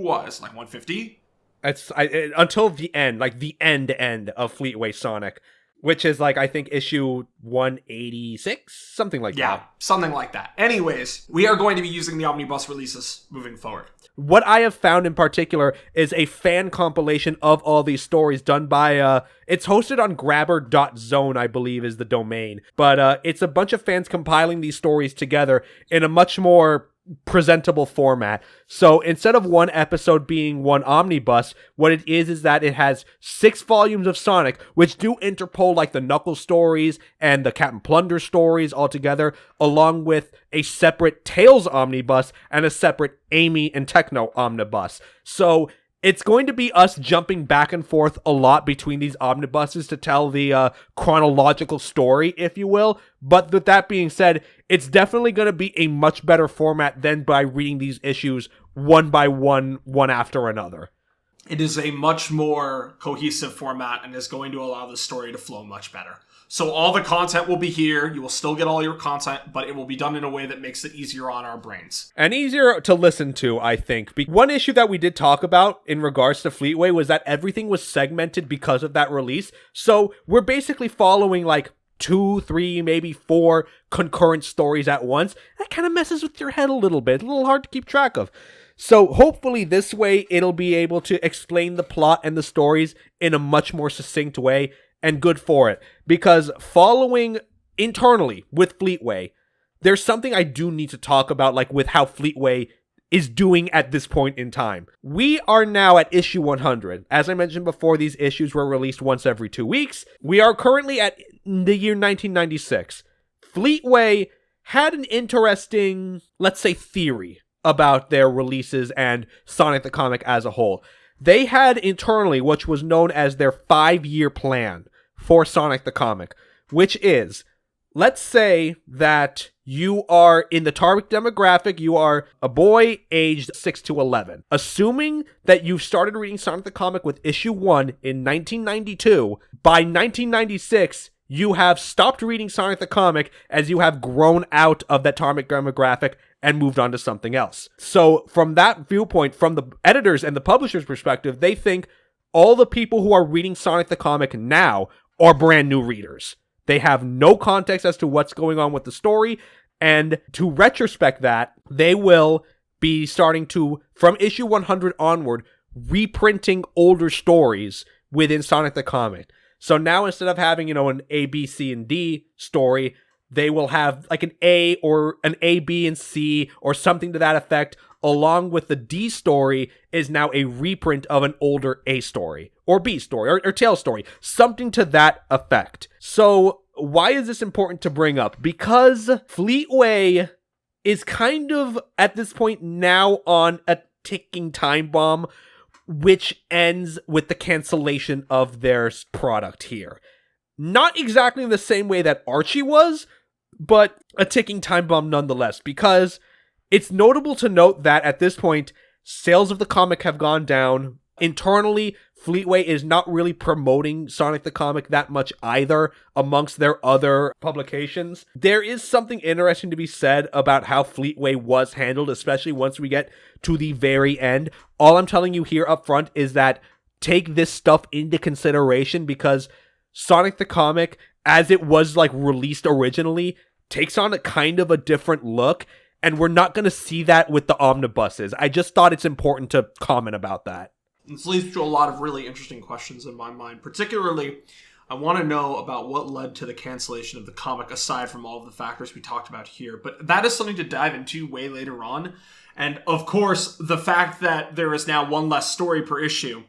what, it's like 150? Until the end, like the end of Fleetway Sonic. Which is like, I think, issue 186? Something like that. Yeah, something like that. Anyways, we are going to be using the omnibus releases moving forward. What I have found in particular is a fan compilation of all these stories done by, it's hosted on grabber.zone, I believe is the domain. But it's a bunch of fans compiling these stories together in a much more presentable format. So instead of one episode being one omnibus, what it is that it has 6 volumes of Sonic, which do interpole like the Knuckles stories and the Captain Plunder stories all together, along with a separate Tails omnibus and a separate Amy and Techno omnibus. So it's going to be us jumping back and forth a lot between these omnibuses to tell the chronological story, if you will. But with that being said, it's definitely going to be a much better format than by reading these issues one by one after another. It is a much more cohesive format and is going to allow the story to flow much better. So all the content will be here. You will still get all your content, but it will be done in a way that makes it easier on our brains. And easier to listen to, I think. One issue that we did talk about in regards to Fleetway was that everything was segmented because of that release. So we're basically following like 2, 3, maybe 4 concurrent stories at once. That kind of messes with your head a little bit. A little hard to keep track of. So hopefully this way it'll be able to explain the plot and the stories in a much more succinct way. And good for it, because following internally with Fleetway, there's something I do need to talk about, like with how Fleetway is doing at this point in time. We are now at issue 100. As I mentioned before, these issues were released once every 2 weeks. We are currently at the year 1996. Fleetway had an interesting, let's say, theory about their releases and Sonic the Comic as a whole. They had internally, which was known as their 5-year plan for Sonic the Comic, which is, let's say that you are in the target demographic, you are a boy aged 6 to 11. Assuming that you started reading Sonic the Comic with issue 1 in 1992, by 1996, you have stopped reading Sonic the Comic as you have grown out of that target demographic and moved on to something else. So from that viewpoint, from the editors and the publisher's perspective, they think all the people who are reading Sonic the Comic now are brand new readers. They have no context as to what's going on with the story, and to retrospect that, they will be starting to, from issue 100 onward, reprinting older stories within Sonic the Comic. So now instead of having, an A, B, C, and D story, they will have like an A or an A, B, and C or something to that effect, along with the D story is now a reprint of an older A story or B story or Tail story, something to that effect. So why is this important to bring up? Because Fleetway is kind of at this point now on a ticking time bomb, which ends with the cancellation of their product here. Not exactly in the same way that Archie was, but a ticking time bomb nonetheless, because it's notable to note that at this point, sales of the comic have gone down. Internally, Fleetway is not really promoting Sonic the Comic that much either amongst their other publications. There is something interesting to be said about how Fleetway was handled, especially once we get to the very end. All I'm telling you here up front is that take this stuff into consideration, because Sonic the Comic, as it was released originally, takes on a kind of a different look, and we're not going to see that with the omnibuses. I just thought it's important to comment about that. This leads to a lot of really interesting questions in my mind. Particularly, I want to know about what led to the cancellation of the comic, aside from all of the factors we talked about here. But that is something to dive into way later on. And of course, the fact that there is now one less story per issue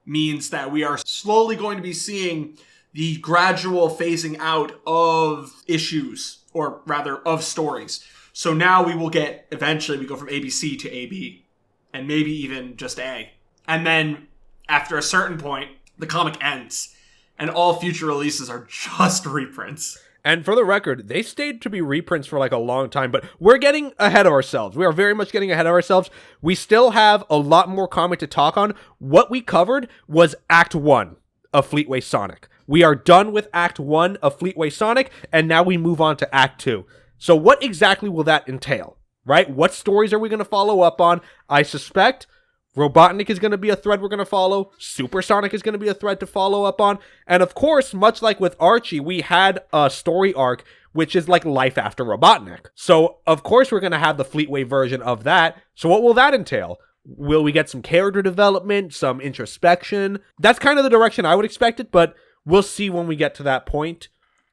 means that we are slowly going to be seeing the gradual phasing out of issues, or rather of stories. So now we will get, eventually we go from ABC to AB, and maybe even just A. And then, after a certain point, the comic ends, and all future releases are just reprints. And for the record, they stayed to be reprints for a long time, but we're getting ahead of ourselves. We are very much getting ahead of ourselves. We still have a lot more comic to talk on. What we covered was Act 1 of Fleetway Sonic. We are done with Act 1 of Fleetway Sonic, and now we move on to Act 2. So what exactly will that entail, right? What stories are we going to follow up on? I suspect Robotnik is going to be a thread we're going to follow. Supersonic is going to be a thread to follow up on. And of course, much like with Archie, we had a story arc, which is like life after Robotnik. So of course, we're going to have the Fleetway version of that. So what will that entail? Will we get some character development, some introspection? That's kind of the direction I would expect it, but we'll see when we get to that point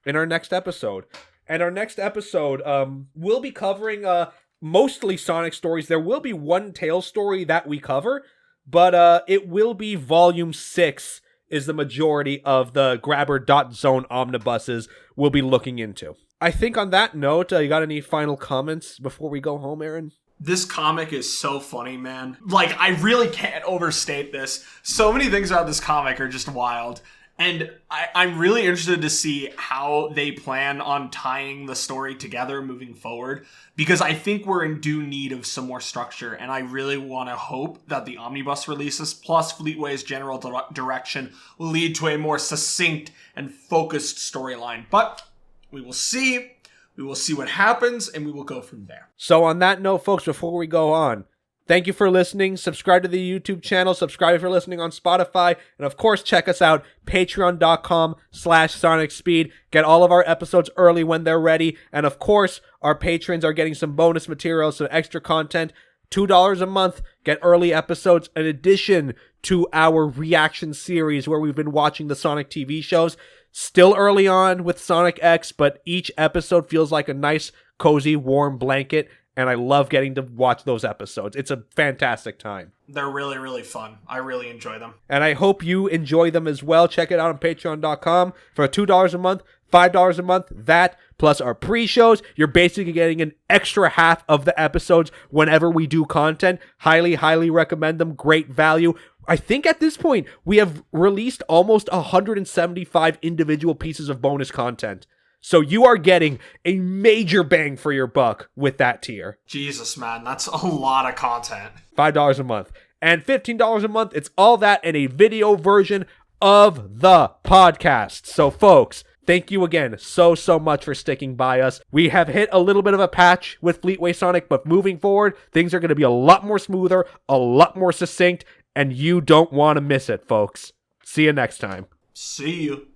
in our next episode. And our next episode, we'll be covering mostly Sonic stories. There will be one Tail story that we cover, but it will be Volume 6 is the majority of the Grabber.Zone omnibuses we'll be looking into. I think on that note, you got any final comments before we go home, Aaron? This comic is so funny, man. I really can't overstate this. So many things about this comic are just wild. And I'm really interested to see how they plan on tying the story together moving forward, because I think we're in due need of some more structure, and I really want to hope that the omnibus releases plus Fleetway's general direction will lead to a more succinct and focused storyline. But we will see. We will see what happens, and we will go from there. So on that note, folks, before we go on, thank you for listening. Subscribe to the YouTube channel. Subscribe if you're listening on Spotify. And of course, check us out, patreon.com/SonicSpeed. Get all of our episodes early when they're ready. And of course, our patrons are getting some bonus materials, some extra content. $2 a month, get early episodes in addition to our reaction series where we've been watching the Sonic TV shows. Still early on with Sonic X, but each episode feels like a nice, cozy, warm blanket. And I love getting to watch those episodes. It's a fantastic time. They're really, really fun. I really enjoy them. And I hope you enjoy them as well. Check it out on patreon.com for $2 a month, $5 a month. That plus our pre-shows. You're basically getting an extra half of the episodes whenever we do content. Highly, highly recommend them. Great value. I think at this point, we have released almost 175 individual pieces of bonus content. So you are getting a major bang for your buck with that tier. Jesus, man, that's a lot of content. $5 a month. And $15 a month, it's all that and a video version of the podcast. So folks, thank you again so much for sticking by us. We have hit a little bit of a patch with Fleetway Sonic, but moving forward, things are going to be a lot more smoother, a lot more succinct, and you don't want to miss it, folks. See you next time. See you.